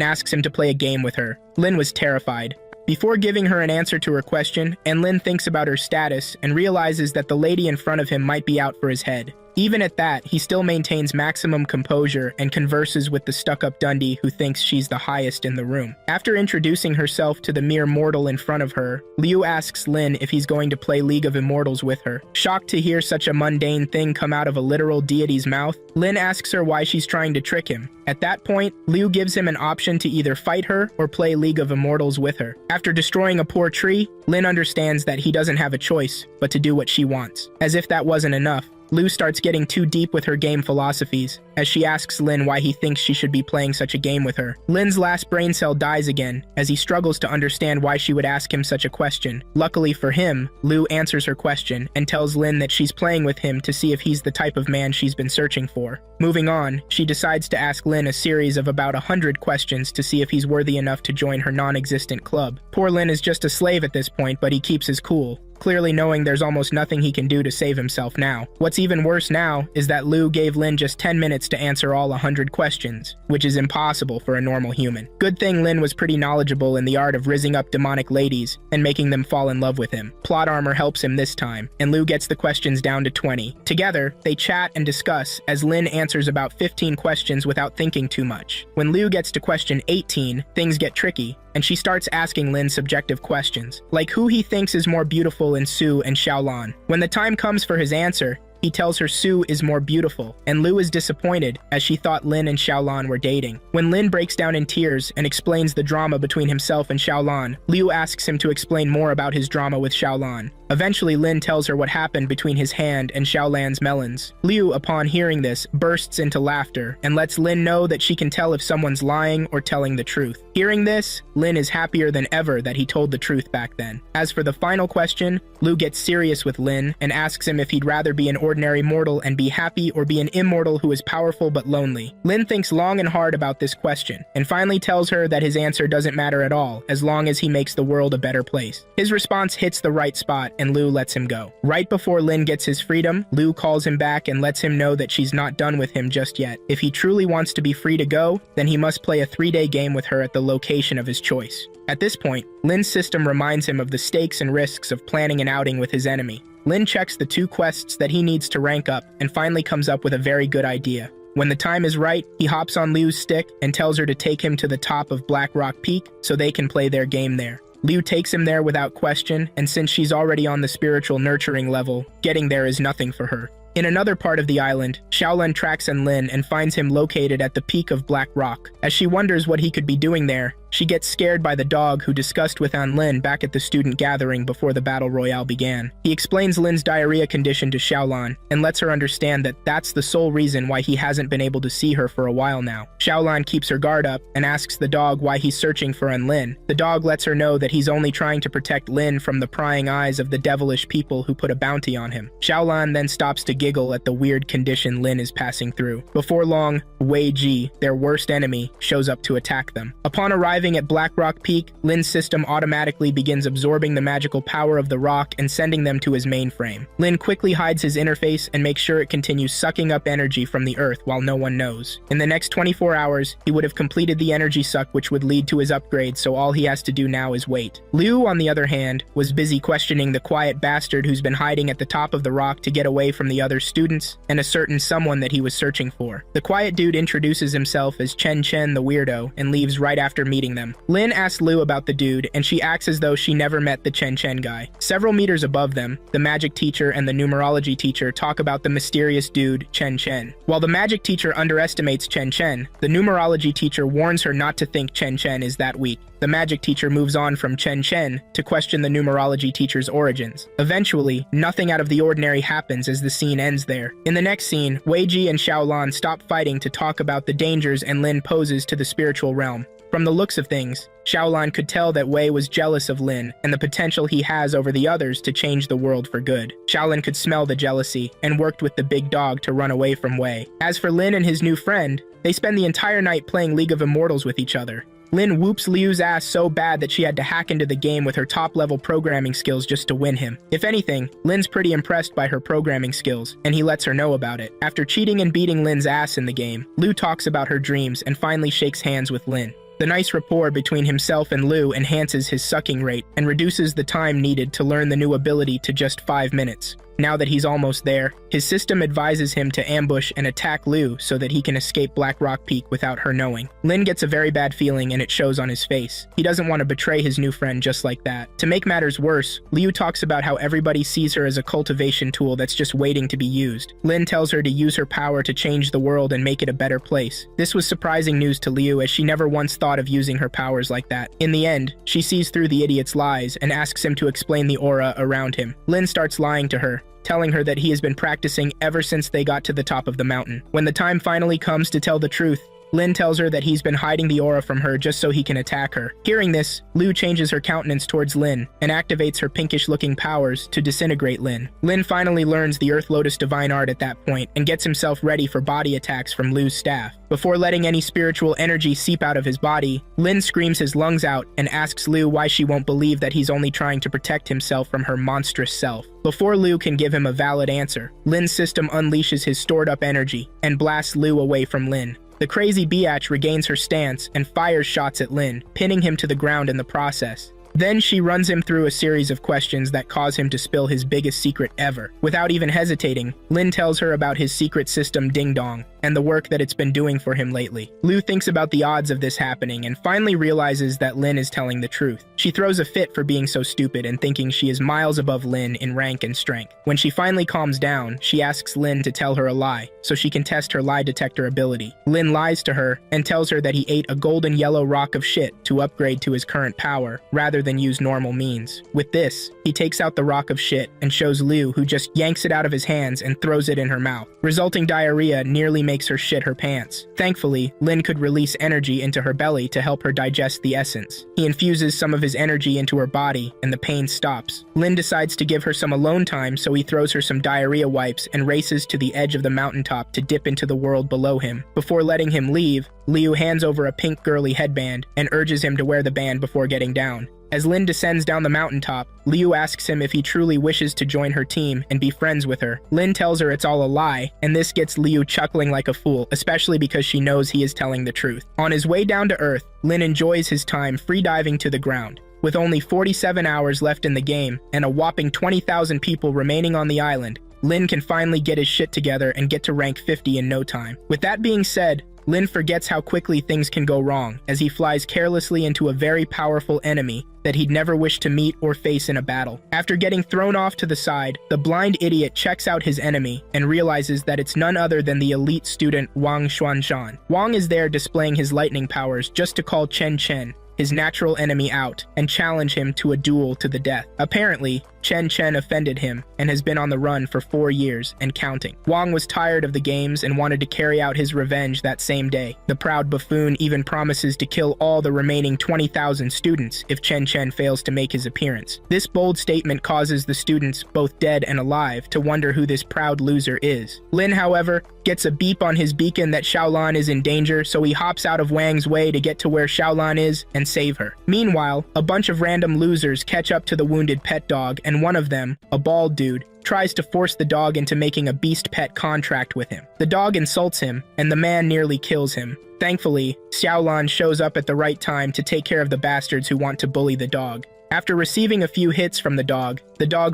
asks him to play a game with her. Lin was terrified. Before giving her an answer to her question, Lin thinks about her status and realizes that the lady in front of him might be out for his head. Even at that, he still maintains maximum composure and converses with the stuck-up Dundee who thinks she's the highest in the room. After introducing herself to the mere mortal in front of her, Liu asks Lin if he's going to play League of Immortals with her. Shocked to hear such a mundane thing come out of a literal deity's mouth, Lin asks her why she's trying to trick him. At that point, Liu gives him an option to either fight her or play League of Immortals with her. After destroying a poor tree, Lin understands that he doesn't have a choice but to do what she wants. As if that wasn't enough, Liu starts getting too deep with her game philosophies, as she asks Lin why he thinks she should be playing such a game with her. Lin's last brain cell dies again, as he struggles to understand why she would ask him such a question. Luckily for him, Liu answers her question and tells Lin that she's playing with him to see if he's the type of man she's been searching for. Moving on, she decides to ask Lin a series of about 100 questions to see if he's worthy enough to join her non-existent club. Poor Lin is just a slave at this point, but he keeps his cool, clearly knowing there's almost nothing he can do to save himself now. What's even worse now is that Liu gave Lin just 10 minutes to answer all 100 questions, which is impossible for a normal human. Good thing Lin was pretty knowledgeable in the art of rizzing up demonic ladies and making them fall in love with him. Plot armor helps him this time, and Liu gets the questions down to 20. Together, they chat and discuss as Lin answers about 15 questions without thinking too much. When Liu gets to question 18, things get tricky, and she starts asking Lin subjective questions, like who he thinks is more beautiful in Su and Xiaolan. When the time comes for his answer, he tells her Su is more beautiful, and Liu is disappointed as she thought Lin and Xiaolan were dating. When Lin breaks down in tears and explains the drama between himself and Xiaolan, Liu asks him to explain more about his drama with Xiaolan. Eventually, Lin tells her what happened between his hand and Xiaolan's melons. Liu, upon hearing this, bursts into laughter and lets Lin know that she can tell if someone's lying or telling the truth. Hearing this, Lin is happier than ever that he told the truth back then. As for the final question, Liu gets serious with Lin and asks him if he'd rather be an ordinary mortal and be happy or be an immortal who is powerful but lonely. Lin thinks long and hard about this question and finally tells her that his answer doesn't matter at all as long as he makes the world a better place. His response hits the right spot and Liu lets him go. Right before Lin gets his freedom, Liu calls him back and lets him know that she's not done with him just yet. If he truly wants to be free to go, then he must play a 3-day game with her at the location of his choice. At this point, Lin's system reminds him of the stakes and risks of planning an outing with his enemy. Lin checks the 2 quests that he needs to rank up and finally comes up with a very good idea. When the time is right, he hops on Liu's stick and tells her to take him to the top of Black Rock Peak so they can play their game there. Liu takes him there without question, and since she's already on the spiritual nurturing level, getting there is nothing for her. In another part of the island, Xiaolan tracks Lin and finds him located at the peak of Black Rock. As she wonders what he could be doing there, She gets scared by the dog who discussed with Lin back at the student gathering before the battle royale began. He explains Lin's diarrhea condition to Xiaolan and lets her understand that that's the sole reason why he hasn't been able to see her for a while now. Xiaolan keeps her guard up and asks the dog why he's searching for Lin. The dog lets her know that he's only trying to protect Lin from the prying eyes of the devilish people who put a bounty on him. Xiaolan then stops to giggle at the weird condition Lin is passing through. Before long, Wei Ji, their worst enemy, shows up to attack them. Upon arriving at Black Rock Peak, Lin's system automatically begins absorbing the magical power of the rock and sending them to his mainframe. Lin quickly hides his interface and makes sure it continues sucking up energy from the Earth while no one knows. In the next 24 hours, he would have completed the energy suck, which would lead to his upgrade, so all he has to do now is wait. Liu, on the other hand, was busy questioning the quiet bastard who's been hiding at the top of the rock to get away from the other students and a certain someone that he was searching for. The quiet dude introduces himself as Chen Chen the weirdo and leaves right after meeting them. Lin asks Liu about the dude, and she acts as though she never met the Chen Chen guy. Several meters above them, the magic teacher and the numerology teacher talk about the mysterious dude, Chen Chen. While the magic teacher underestimates Chen Chen, the numerology teacher warns her not to think Chen Chen is that weak. The magic teacher moves on from Chen Chen to question the numerology teacher's origins. Eventually, nothing out of the ordinary happens as the scene ends there. In the next scene, Wei Ji and Xiaolan stop fighting to talk about the dangers Lin poses to the spiritual realm. From the looks of things, Xiaolan could tell that Wei was jealous of Lin and the potential he has over the others to change the world for good. Xiaolan could smell the jealousy and worked with the big dog to run away from Wei. As for Lin and his new friend, they spend the entire night playing League of Immortals with each other. Lin whoops Liu's ass so bad that she had to hack into the game with her top-level programming skills just to win him. If anything, Lin's pretty impressed by her programming skills, and he lets her know about it. After cheating and beating Lin's ass in the game, Liu talks about her dreams and finally shakes hands with Lin. The nice rapport between himself and Liu enhances his sucking rate and reduces the time needed to learn the new ability to just 5 minutes. Now that he's almost there, his system advises him to ambush and attack Liu so that he can escape Black Rock Peak without her knowing. Lin gets a very bad feeling and it shows on his face. He doesn't want to betray his new friend just like that. To make matters worse, Liu talks about how everybody sees her as a cultivation tool that's just waiting to be used. Lin tells her to use her power to change the world and make it a better place. This was surprising news to Liu as she never once thought of using her powers like that. In the end, she sees through the idiot's lies and asks him to explain the aura around him. Lin starts lying to her, telling her that he has been practicing ever since they got to the top of the mountain. When the time finally comes to tell the truth, Lin tells her that he's been hiding the aura from her just so he can attack her. Hearing this, Liu changes her countenance towards Lin and activates her pinkish-looking powers to disintegrate Lin. Lin finally learns the Earth Lotus Divine Art at that point and gets himself ready for body attacks from Liu's staff. Before letting any spiritual energy seep out of his body, Lin screams his lungs out and asks Liu why she won't believe that he's only trying to protect himself from her monstrous self. Before Liu can give him a valid answer, Lin's system unleashes his stored-up energy and blasts Liu away from Lin. The crazy biatch regains her stance and fires shots at Lin, pinning him to the ground in the process. Then she runs him through a series of questions that cause him to spill his biggest secret ever. Without even hesitating, Lin tells her about his secret system Ding Dong and the work that it's been doing for him lately. Liu thinks about the odds of this happening and finally realizes that Lin is telling the truth. She throws a fit for being so stupid and thinking she is miles above Lin in rank and strength. When she finally calms down, she asks Lin to tell her a lie so she can test her lie detector ability. Lin lies to her and tells her that he ate a golden yellow rock of shit to upgrade to his current power rather than use normal means. With this, he takes out the rock of shit and shows Liu, who just yanks it out of his hands and throws it in her mouth. Resulting diarrhea nearly makes her shit her pants. Thankfully, Lin could release energy into her belly to help her digest the essence. He infuses some of his energy into her body and the pain stops. Lin decides to give her some alone time, so he throws her some diarrhea wipes and races to the edge of the mountaintop to dip into the world below him. Before letting him leave, Liu hands over a pink girly headband and urges him to wear the band before getting down. As Lin descends down the mountaintop, Liu asks him if he truly wishes to join her team and be friends with her. Lin tells her it's all a lie, and this gets Liu chuckling like a fool, especially because she knows he is telling the truth. On his way down to Earth, Lin enjoys his time free-diving to the ground. With only 47 hours left in the game and a whopping 20,000 people remaining on the island, Lin can finally get his shit together and get to rank 50 in no time. With that being said, Lin forgets how quickly things can go wrong as he flies carelessly into a very powerful enemy that he'd never wish to meet or face in a battle. After getting thrown off to the side, the blind idiot checks out his enemy and realizes that it's none other than the elite student Wang Xuanshan. Wang is there displaying his lightning powers just to call Chen Chen his natural enemy out, and challenge him to a duel to the death. Apparently, Chen Chen offended him and has been on the run for 4 years and counting. Wang was tired of the games and wanted to carry out his revenge that same day. The proud buffoon even promises to kill all the remaining 20,000 students if Chen Chen fails to make his appearance. This bold statement causes the students, both dead and alive, to wonder who this proud loser is. Lin, however, gets a beep on his beacon that Xiaolan is in danger, so he hops out of Wang's way to get to where Xiaolan is and save her. Meanwhile, a bunch of random losers catch up to the wounded pet dog, and one of them, a bald dude, tries to force the dog into making a beast pet contract with him. The dog insults him, and the man nearly kills him. Thankfully, Xiaolan shows up at the right time to take care of the bastards who want to bully the dog. After receiving a few hits from the dog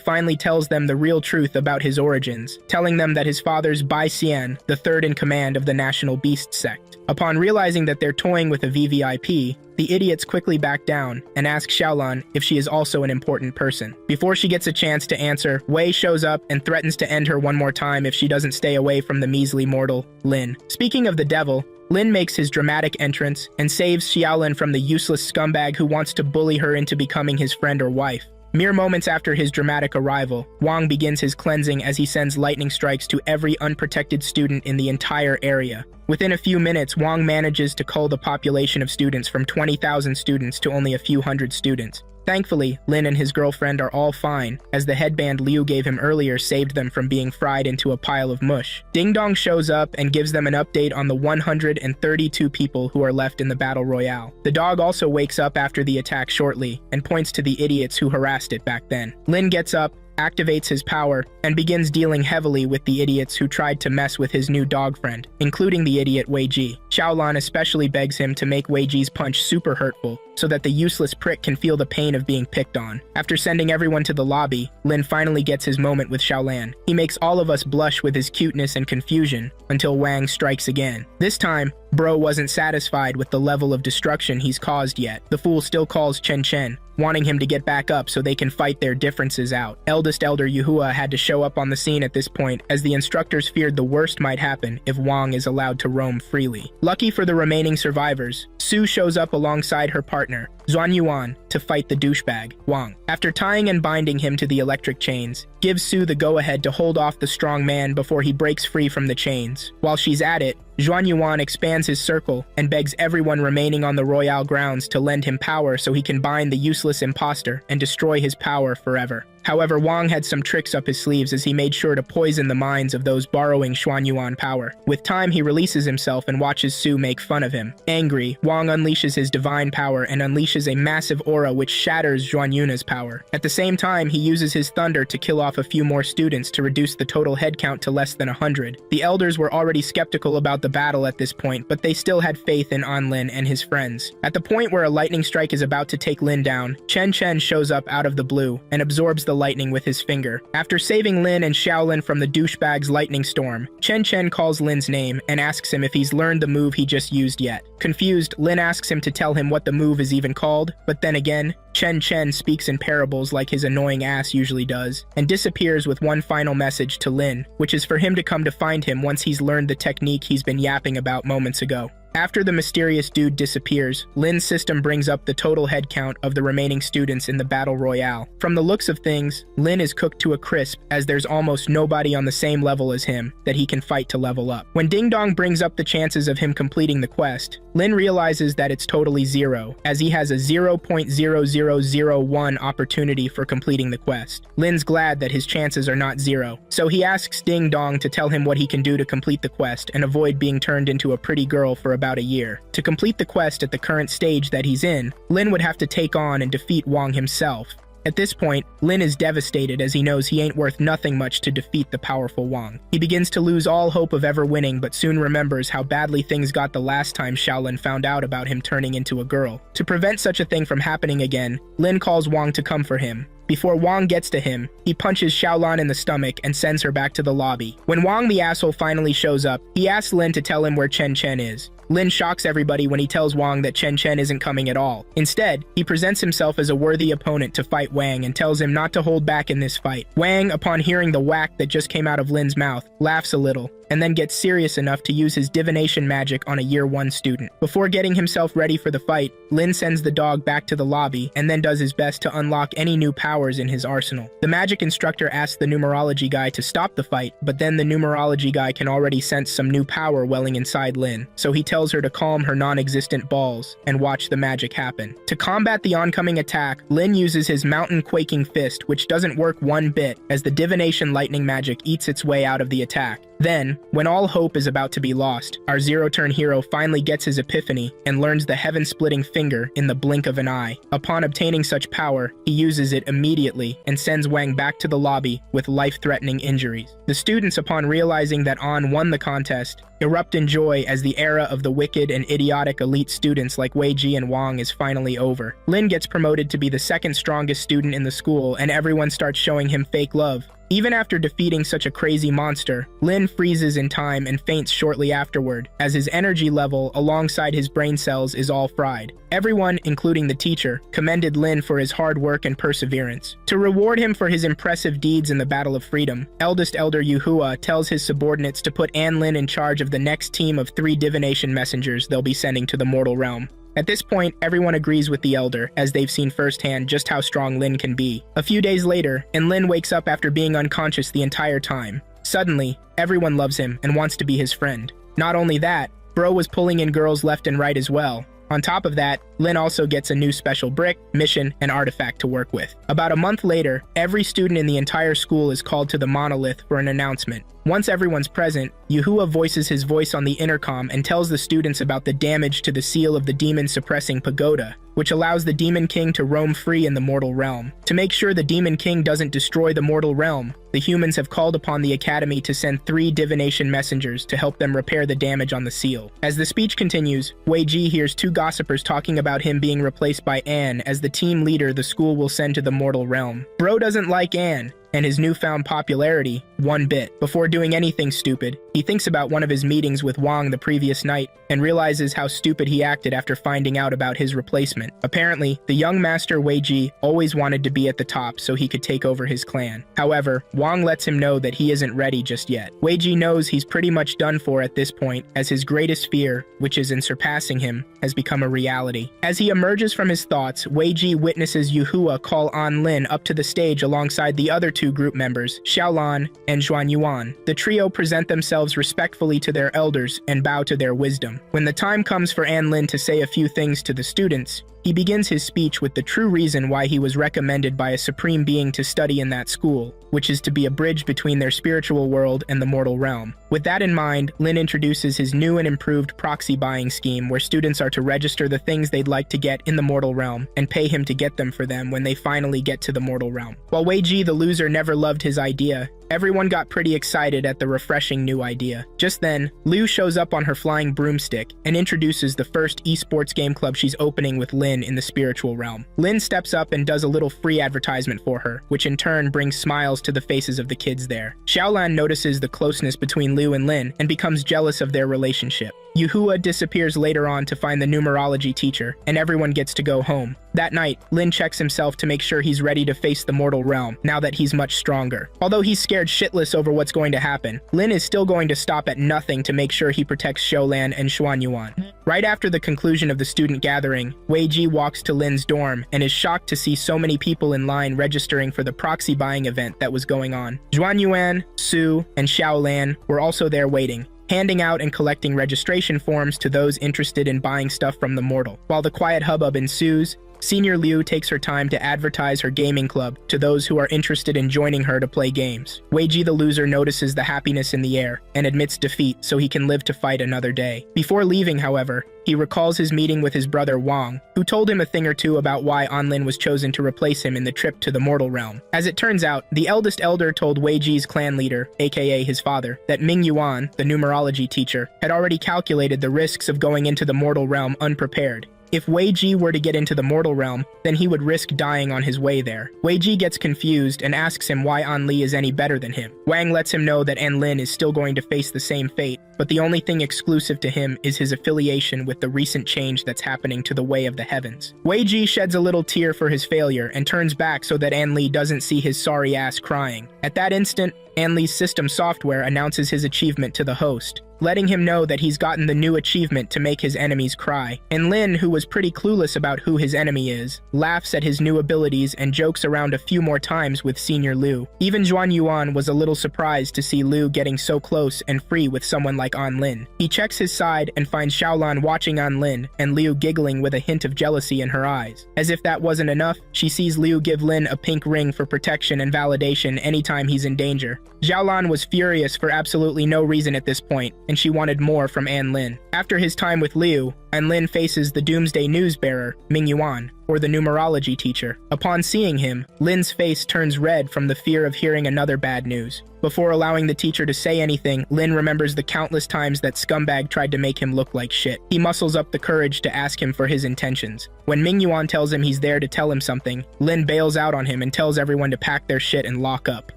finally tells them the real truth about his origins, telling them that his father's Bai Xian, the third in command of the National Beast Sect. Upon realizing that they're toying with a VVIP, the idiots quickly back down and ask Xiaolan if she is also an important person. Before she gets a chance to answer, Wei shows up and threatens to end her one more time if she doesn't stay away from the measly mortal, Lin. Speaking of the devil, Lin makes his dramatic entrance and saves Xiaolin from the useless scumbag who wants to bully her into becoming his friend or wife. Mere moments after his dramatic arrival, Wang begins his cleansing as he sends lightning strikes to every unprotected student in the entire area. Within a few minutes, Wang manages to cull the population of students from 20,000 students to only a few hundred students. Thankfully, Lin and his girlfriend are all fine, as the headband Liu gave him earlier saved them from being fried into a pile of mush. Ding Dong shows up and gives them an update on the 132 people who are left in the battle royale. The dog also wakes up after the attack shortly, and points to the idiots who harassed it back then. Lin gets up, activates his power, and begins dealing heavily with the idiots who tried to mess with his new dog friend, including the idiot Wei Ji. Xiaolan especially begs him to make Wei Ji's punch super hurtful, so that the useless prick can feel the pain of being picked on. After sending everyone to the lobby, Lin finally gets his moment with Xiaolan. He makes all of us blush with his cuteness and confusion, until Wang strikes again. This time, Bro wasn't satisfied with the level of destruction he's caused yet. The fool still calls Chen Chen, wanting him to get back up so they can fight their differences out. Eldest Elder Yuhua had to show up on the scene at this point, as the instructors feared the worst might happen if Wang is allowed to roam freely. Lucky for the remaining survivors, Su shows up alongside her partner, Zuan Yuan, to fight the douchebag, Wang. After tying and binding him to the electric chains, gives Su the go-ahead to hold off the strong man before he breaks free from the chains. While she's at it, Zhuan Yuan expands his circle and begs everyone remaining on the Royale grounds to lend him power so he can bind the useless imposter and destroy his power forever. However, Wang had some tricks up his sleeves as he made sure to poison the minds of those borrowing Xuan Yuan power. With time, he releases himself and watches Su make fun of him. Angry, Wang unleashes his divine power and unleashes a massive aura which shatters Zhuan Yuna's power. At the same time, he uses his thunder to kill off a few more students to reduce the total head count to less than 100. The elders were already skeptical about the battle at this point, but they still had faith in Anlin and his friends. At the point where a lightning strike is about to take Lin down, Chen Chen shows up out of the blue and absorbs the lightning with his finger. After saving Lin and Xiaolin from the douchebag's lightning storm, Chen Chen calls Lin's name and asks him if he's learned the move he just used yet. Confused, Lin asks him to tell him what the move is even called, but then again, Chen Chen speaks in parables like his annoying ass usually does, and disappears with one final message to Lin, which is for him to come to find him once he's learned the technique he's been yapping about moments ago. After the mysterious dude disappears, Lin's system brings up the total head count of the remaining students in the Battle Royale. From the looks of things, Lin is cooked to a crisp as there's almost nobody on the same level as him that he can fight to level up. When Ding Dong brings up the chances of him completing the quest, Lin realizes that it's totally zero, as he has a 0.0001 opportunity for completing the quest. Lin's glad that his chances are not zero, so he asks Ding Dong to tell him what he can do to complete the quest and avoid being turned into a pretty girl for about a year. To complete the quest at the current stage that he's in, Lin would have to take on and defeat Wang himself. At this point, Lin is devastated as he knows he ain't worth nothing much to defeat the powerful Wang. He begins to lose all hope of ever winning, but soon remembers how badly things got the last time Xiaolin found out about him turning into a girl. To prevent such a thing from happening again, Lin calls Wang to come for him. Before Wang gets to him, he punches Xiaolan in the stomach and sends her back to the lobby. When Wang the asshole finally shows up, he asks Lin to tell him where Chen Chen is. Lin shocks everybody when he tells Wang that Chen Chen isn't coming at all. Instead, he presents himself as a worthy opponent to fight Wang and tells him not to hold back in this fight. Wang, upon hearing the whack that just came out of Lin's mouth, laughs a little, and then gets serious enough to use his divination magic on a Year 1 student. Before getting himself ready for the fight, Lin sends the dog back to the lobby and then does his best to unlock any new powers in his arsenal. The magic instructor asks the numerology guy to stop the fight, but then the numerology guy can already sense some new power welling inside Lin, so he tells her to calm her non-existent balls and watch the magic happen. To combat the oncoming attack, Lin uses his mountain quaking fist, which doesn't work one bit, as the divination lightning magic eats its way out of the attack. Then, when all hope is about to be lost, our zero-turn hero finally gets his epiphany and learns the heaven-splitting finger in the blink of an eye. Upon obtaining such power, he uses it immediately and sends Wang back to the lobby with life-threatening injuries. The students, upon realizing that An won the contest, erupt in joy as the era of the wicked and idiotic elite students like Wei Ji and Wang is finally over. Lin gets promoted to be the second strongest student in the school, and everyone starts showing him fake love. Even after defeating such a crazy monster, Lin freezes in time and faints shortly afterward, as his energy level alongside his brain cells is all fried. Everyone, including the teacher, commended Lin for his hard work and perseverance. To reward him for his impressive deeds in the Battle of Freedom, eldest elder Yuhua tells his subordinates to put An Lin in charge of the next team of 3 divination messengers they'll be sending to the mortal realm. At this point, everyone agrees with the elder, as they've seen firsthand just how strong Lin can be. A few days later, and Lin wakes up after being unconscious the entire time. Suddenly, everyone loves him and wants to be his friend. Not only that, Bro was pulling in girls left and right as well. On top of that, Lin also gets a new special brick, mission, and artifact to work with. About a month later, every student in the entire school is called to the monolith for an announcement. Once everyone's present, Yuhua voices his voice on the intercom and tells the students about the damage to the seal of the demon-suppressing pagoda, which allows the Demon King to roam free in the mortal realm. To make sure the Demon King doesn't destroy the mortal realm, the humans have called upon the Academy to send 3 divination messengers to help them repair the damage on the seal. As the speech continues, Wei Ji hears 2 gossipers talking about him being replaced by An as the team leader the school will send to the mortal realm. Bro doesn't like An and his newfound popularity one bit. Before doing anything stupid, he thinks about one of his meetings with Wang the previous night and realizes how stupid he acted after finding out about his replacement. Apparently, the young master Wei Ji always wanted to be at the top so he could take over his clan. However, Wang lets him know that he isn't ready just yet. Wei Ji knows he's pretty much done for at this point, as his greatest fear, which is in surpassing him, has become a reality. As he emerges from his thoughts, Wei Ji witnesses Yuhua call An Lin up to the stage alongside the other 2 group members, Xiaolan and Zhuan Yuan. The trio present themselves respectfully to their elders and bow to their wisdom. When the time comes for An Lin to say a few things to the students, he begins his speech with the true reason why he was recommended by a supreme being to study in that school, which is to be a bridge between their spiritual world and the mortal realm. With that in mind, Lin introduces his new and improved proxy buying scheme where students are to register the things they'd like to get in the mortal realm and pay him to get them for them when they finally get to the mortal realm. While Wei Ji the loser never loved his idea, everyone got pretty excited at the refreshing new idea. Just then, Liu shows up on her flying broomstick and introduces the first esports game club she's opening with Lin in the spiritual realm. Lin steps up and does a little free advertisement for her, which in turn brings smiles to the faces of the kids there. Xiaolan notices the closeness between Liu and Lin and becomes jealous of their relationship. Yuhua disappears later on to find the numerology teacher, and everyone gets to go home. That night, Lin checks himself to make sure he's ready to face the mortal realm, now that he's much stronger. Although he's scared shitless over what's going to happen, Lin is still going to stop at nothing to make sure he protects Xiaolan and Xuan Yuan. Right after the conclusion of the student gathering, Wei Ji walks to Lin's dorm and is shocked to see so many people in line registering for the proxy buying event that was going on. Zhuan Yuan, Su, and Xiaolan were also there waiting, handing out and collecting registration forms to those interested in buying stuff from the mortal. While the quiet hubbub ensues, Senior Liu takes her time to advertise her gaming club to those who are interested in joining her to play games. Wei Ji the loser notices the happiness in the air and admits defeat so he can live to fight another day. Before leaving, however, he recalls his meeting with his brother Wang, who told him a thing or two about why An Lin was chosen to replace him in the trip to the mortal realm. As it turns out, the eldest elder told Wei Ji's clan leader, aka his father, that Ming Yuan, the numerology teacher, had already calculated the risks of going into the mortal realm unprepared. If Wei Ji were to get into the mortal realm, then he would risk dying on his way there. Wei Ji gets confused and asks him why An Li is any better than him. Wang lets him know that An Lin is still going to face the same fate, but the only thing exclusive to him is his affiliation with the recent change that's happening to the Way of the Heavens. Wei Ji sheds a little tear for his failure and turns back so that An Li doesn't see his sorry ass crying. At that instant, An Li's system software announces his achievement to the host, letting him know that he's gotten the new achievement to make his enemies cry. And Lin, who was pretty clueless about who his enemy is, laughs at his new abilities and jokes around a few more times with Senior Liu. Even Zhuan Yuan was a little surprised to see Liu getting so close and free with someone like An Lin. He checks his side and finds Xiaolan watching An Lin and Liu giggling with a hint of jealousy in her eyes. As if that wasn't enough, she sees Liu give Lin a pink ring for protection and validation anytime he's in danger. Xiaolan was furious for absolutely no reason at this point, and she wanted more from An Lin. After his time with Liu, An Lin faces the Doomsday News Bearer, Ming Yuan, or the numerology teacher. Upon seeing him, Lin's face turns red from the fear of hearing another bad news. Before allowing the teacher to say anything, Lin remembers the countless times that scumbag tried to make him look like shit. He muscles up the courage to ask him for his intentions. When Ming Yuan tells him he's there to tell him something, Lin bails out on him and tells everyone to pack their shit and lock up.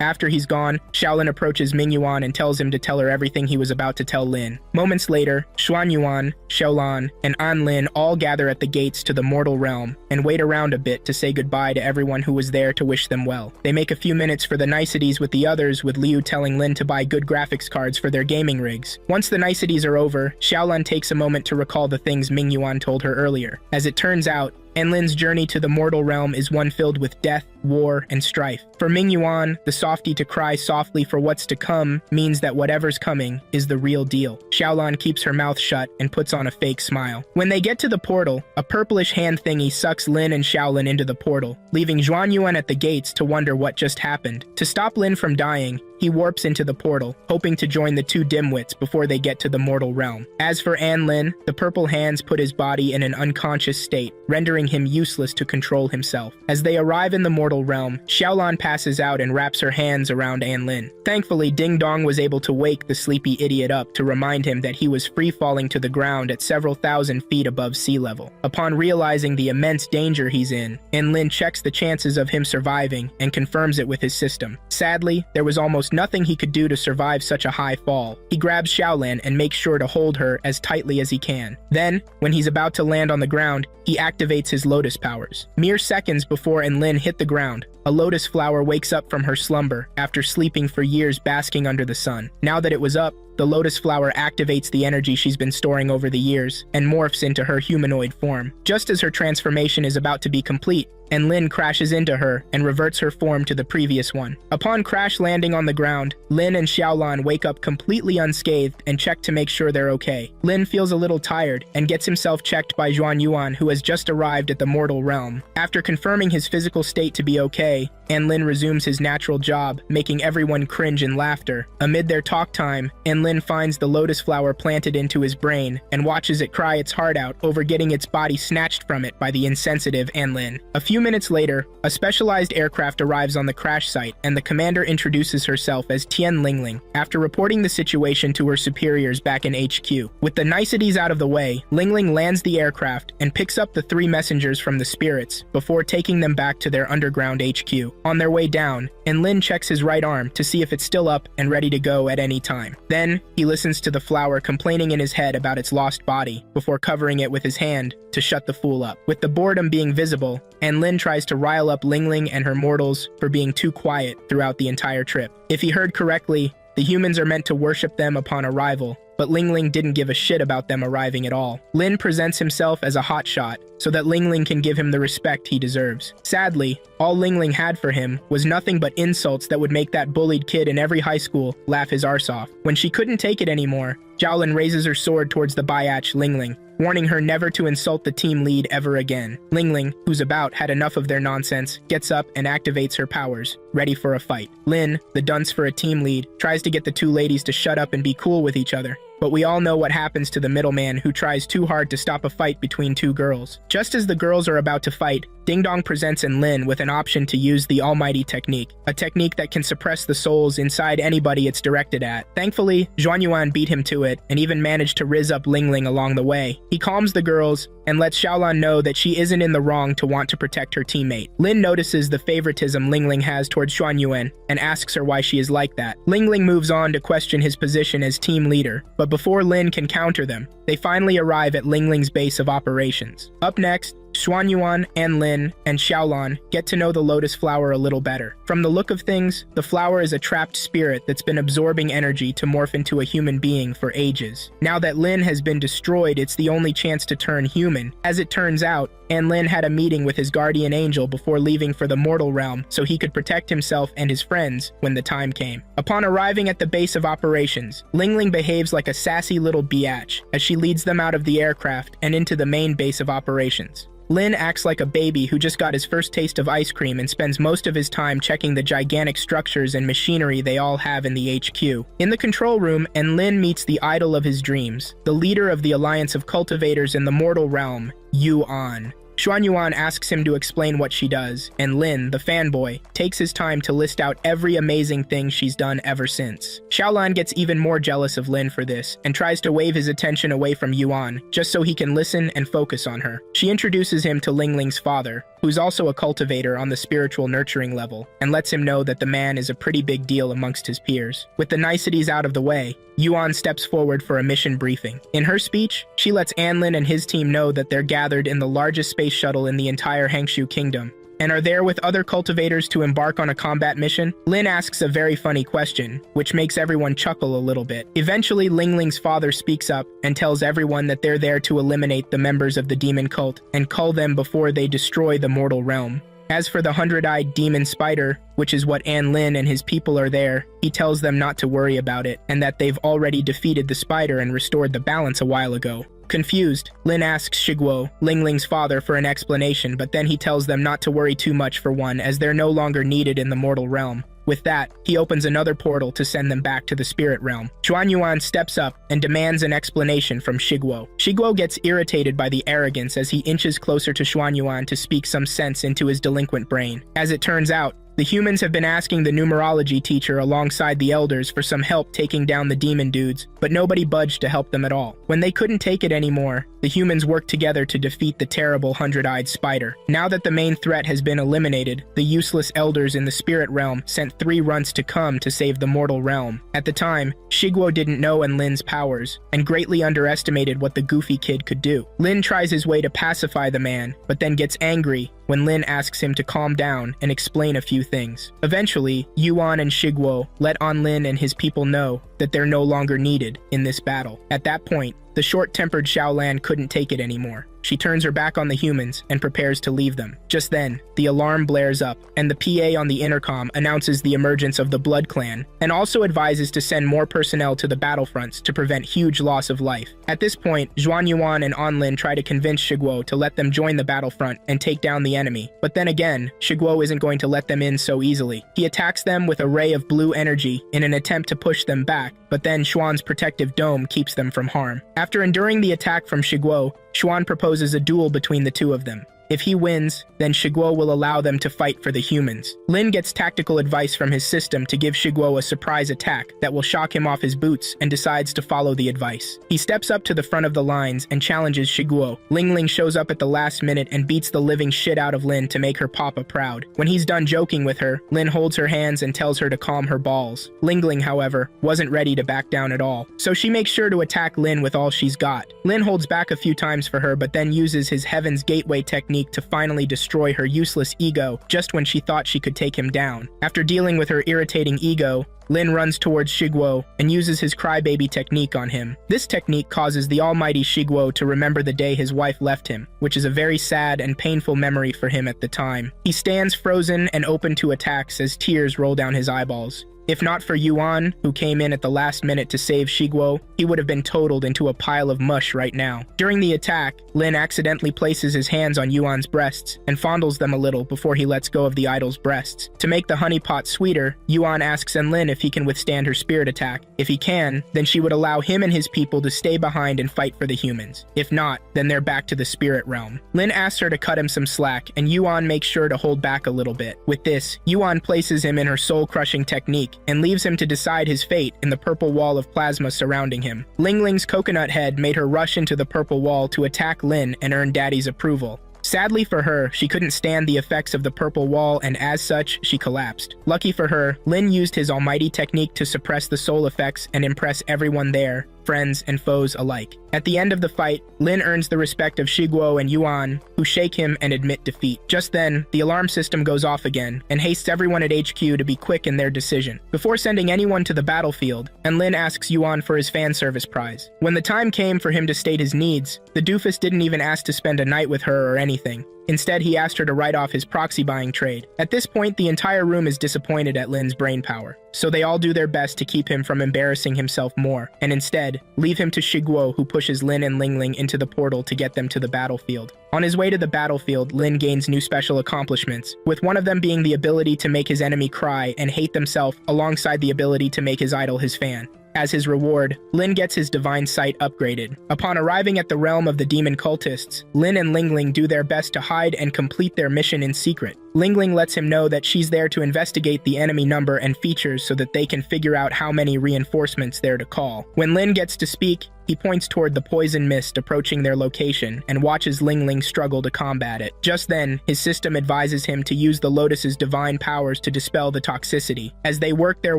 After he's gone, Xiaolin approaches Ming Yuan and tells him to tell her everything he was about to tell Lin. Moments later, Xuan Yuan, Xiaolan, and An Lin all gather at the gates to the mortal realm and wait around a bit to say goodbye to everyone who was there to wish them well. They make a few minutes for the niceties with the others, with Liu telling Lin to buy good graphics cards for their gaming rigs. Once the niceties are over, Xiaolan takes a moment to recall the things Ming Yuan told her earlier. As it turns out, An Lin's journey to the mortal realm is one filled with death, war, and strife. For Ming Yuan, the softie to cry softly for what's to come means that whatever's coming is the real deal. Xiaolan keeps her mouth shut and puts on a fake smile. When they get to the portal, a purplish hand thingy sucks Lin and Xiaolin into the portal, leaving Zhuan Yuan at the gates to wonder what just happened. To stop Lin from dying, he warps into the portal, hoping to join the two dimwits before they get to the mortal realm. As for An Lin, the purple hands put his body in an unconscious state, rendering him useless to control himself. As they arrive in the mortal realm, Xiaolan passes out and wraps her hands around An Lin. Thankfully, Ding Dong was able to wake the sleepy idiot up to remind him that he was free falling to the ground at several thousand feet above sea level. Upon realizing the immense danger he's in, An Lin checks the chances of him surviving and confirms it with his system. Sadly, there was almost nothing he could do to survive such a high fall. He grabs Xiaolan and makes sure to hold her as tightly as he can. Then, when he's about to land on the ground, he activates his lotus powers. Mere seconds before An Lin hit the ground, a lotus flower wakes up from her slumber after sleeping for years basking under the sun. Now that it was up, the lotus flower activates the energy she's been storing over the years and morphs into her humanoid form. Just as her transformation is about to be complete, An Lin crashes into her and reverts her form to the previous one. Upon crash landing on the ground, Lin and Xiaolan wake up completely unscathed and check to make sure they're okay. Lin feels a little tired and gets himself checked by Zhuan Yuan, who has just arrived at the mortal realm. After confirming his physical state to be okay, An Lin resumes his natural job, making everyone cringe in laughter. Amid their talk time, An Lin finds the lotus flower planted into his brain and watches it cry its heart out over getting its body snatched from it by the insensitive An Lin. A few minutes later, a specialized aircraft arrives on the crash site and the commander introduces herself as Tian Lingling after reporting the situation to her superiors back in HQ. With the niceties out of the way, Lingling lands the aircraft and picks up the three messengers from the spirits before taking them back to their underground HQ. On their way down, An Lin checks his right arm to see if it's still up and ready to go at any time. Then, he listens to the flower complaining in his head about its lost body before covering it with his hand to shut the fool up. With the boredom being visible, An Lin tries to rile up Lingling and her mortals for being too quiet throughout the entire trip. If he heard correctly, the humans are meant to worship them upon arrival, but Lingling didn't give a shit about them arriving at all. Lin presents himself as a hotshot so that Lingling can give him the respect he deserves. Sadly, all Lingling had for him was nothing but insults that would make that bullied kid in every high school laugh his arse off. When she couldn't take it anymore, Xiaolin raises her sword towards the biatch Lingling, warning her never to insult the team lead ever again. Lingling, who's about had enough of their nonsense, gets up and activates her powers, ready for a fight. Lin, the dunce for a team lead, tries to get the two ladies to shut up and be cool with each other. But we all know what happens to the middleman who tries too hard to stop a fight between two girls. Just as the girls are about to fight, Ding Dong presents An Lin with an option to use the Almighty Technique, a technique that can suppress the souls inside anybody it's directed at. Thankfully, Zhuan Yuan beat him to it and even managed to rizz up Lingling along the way. He calms the girls and lets Xiaolan know that she isn't in the wrong to want to protect her teammate. Lin notices the favoritism Lingling has towards Xuanyuan and asks her why she is like that. Lingling moves on to question his position as team leader, but before Lin can counter them, they finally arrive at Lingling's base of operations. Up next, Xuanyuan and Lin and Xiaolan get to know the lotus flower a little better. From the look of things, the flower is a trapped spirit that's been absorbing energy to morph into a human being for ages. Now that Lin has been destroyed, it's the only chance to turn human. As it turns out, Lin had a meeting with his guardian angel before leaving for the mortal realm so he could protect himself and his friends when the time came. Upon arriving at the base of operations, Lingling behaves like a sassy little biatch as she leads them out of the aircraft and into the main base of operations. Lin acts like a baby who just got his first taste of ice cream and spends most of his time checking the gigantic structures and machinery they all have in the HQ. In the control room, Lin meets the idol of his dreams, the leader of the Alliance of Cultivators in the Mortal Realm, Yuan. Xuanyuan asks him to explain what she does, and Lin, the fanboy, takes his time to list out every amazing thing she's done ever since. Xiaolan gets even more jealous of Lin for this, and tries to wave his attention away from Yuan, just so he can listen and focus on her. She introduces him to Lingling's father, who's also a cultivator on the spiritual nurturing level, and lets him know that the man is a pretty big deal amongst his peers. With the niceties out of the way, Yuan steps forward for a mission briefing. In her speech, she lets Anlin and his team know that they're gathered in the largest space shuttle in the entire Hangshu Kingdom, and are there with other cultivators to embark on a combat mission. Lin asks a very funny question, which makes everyone chuckle a little bit. Eventually, Lingling's father speaks up and tells everyone that they're there to eliminate the members of the demon cult and cull them before they destroy the mortal realm. As for the 100-eyed demon spider, which is what Lin and his people are there, he tells them not to worry about it, and that they've already defeated the spider and restored the balance a while ago. Confused, Lin asks Shiguo, Lingling's father, for an explanation, but then he tells them not to worry too much for one, as they're no longer needed in the mortal realm. With that, he opens another portal to send them back to the spirit realm. Xuanyuan steps up and demands an explanation from Shiguo. Shiguo gets irritated by the arrogance as he inches closer to Xuanyuan to speak some sense into his delinquent brain. As it turns out, the humans have been asking the numerology teacher alongside the elders for some help taking down the demon dudes, but nobody budged to help them at all. When they couldn't take it anymore, the humans worked together to defeat the terrible 100-eyed spider. Now that the main threat has been eliminated, the useless elders in the spirit realm sent 3 runts to come to save the mortal realm. At the time, Shiguo didn't know Lin's powers, and greatly underestimated what the goofy kid could do. Lin tries his way to pacify the man, but then gets angry when Lin asks him to calm down and explain a few things. Eventually, Yuan and Shiguo let Lin and his people know that they're no longer needed in this battle. At that point, the short-tempered Xiaolan couldn't take it anymore. She turns her back on the humans and prepares to leave them. Just then, the alarm blares up, and the PA on the intercom announces the emergence of the Blood Clan, and also advises to send more personnel to the battlefronts to prevent huge loss of life. At this point, Xuanyuan and Anlin try to convince Shiguo to let them join the battlefront and take down the enemy. But then again, Shiguo isn't going to let them in so easily. He attacks them with a ray of blue energy in an attempt to push them back, but then Xuan's protective dome keeps them from harm. After enduring the attack from Shiguo, Xuan proposes a duel between the two of them. If he wins, then Shiguo will allow them to fight for the humans. Lin gets tactical advice from his system to give Shiguo a surprise attack that will shock him off his boots, and decides to follow the advice. He steps up to the front of the lines and challenges Shiguo. Lingling shows up at the last minute and beats the living shit out of Lin to make her papa proud. When he's done joking with her, Lin holds her hands and tells her to calm her balls. Lingling, however, wasn't ready to back down at all, so she makes sure to attack Lin with all she's got. Lin holds back a few times for her, but then uses his Heaven's Gateway technique to finally destroy her useless ego just when she thought she could take him down. After dealing with her irritating ego, Lin runs towards Shiguo and uses his crybaby technique on him. This technique causes the almighty Shiguo to remember the day his wife left him, which is a very sad and painful memory for him at the time. He stands frozen and open to attacks as tears roll down his eyeballs. If not for Yuan, who came in at the last minute to save Shiguo, he would have been totaled into a pile of mush right now. During the attack, Lin accidentally places his hands on Yuan's breasts and fondles them a little before he lets go of the idol's breasts. To make the honeypot sweeter, Yuan asks Lin if he can withstand her spirit attack. If he can, then she would allow him and his people to stay behind and fight for the humans. If not, then they're back to the spirit realm. Lin asks her to cut him some slack, and Yuan makes sure to hold back a little bit. With this, Yuan places him in her soul-crushing technique and leaves him to decide his fate in the purple wall of plasma surrounding him. Ling Ling's coconut head made her rush into the purple wall to attack Lin and earn Daddy's approval. Sadly for her, she couldn't stand the effects of the purple wall, and as such, she collapsed. Lucky for her, Lin used his almighty technique to suppress the soul effects and impress everyone there, friends and foes alike. At the end of the fight, Lin earns the respect of Shiguo and Yuan, who shake him and admit defeat. Just then, the alarm system goes off again, and hastes everyone at HQ to be quick in their decision. Before sending anyone to the battlefield, and Lin asks Yuan for his fan service prize. When the time came for him to state his needs, the doofus didn't even ask to spend a night with her or anything. Instead, he asked her to write off his proxy buying trade. At this point, the entire room is disappointed at Lin's brain power, so they all do their best to keep him from embarrassing himself more, and instead, leave him to Shiguo, who pushes Lin and Ling Ling into the portal to get them to the battlefield. On his way to the battlefield, Lin gains new special accomplishments, with one of them being the ability to make his enemy cry and hate themselves alongside the ability to make his idol his fan. As his reward, Lin gets his divine sight upgraded. Upon arriving at the realm of the demon cultists, Lin and Ling Ling do their best to hide and complete their mission in secret. Ling Ling lets him know that she's there to investigate the enemy number and features so that they can figure out how many reinforcements they're to call. When Lin gets to speak, he points toward the poison mist approaching their location and watches Ling Ling struggle to combat it. Just then, his system advises him to use the Lotus's divine powers to dispel the toxicity. As they work their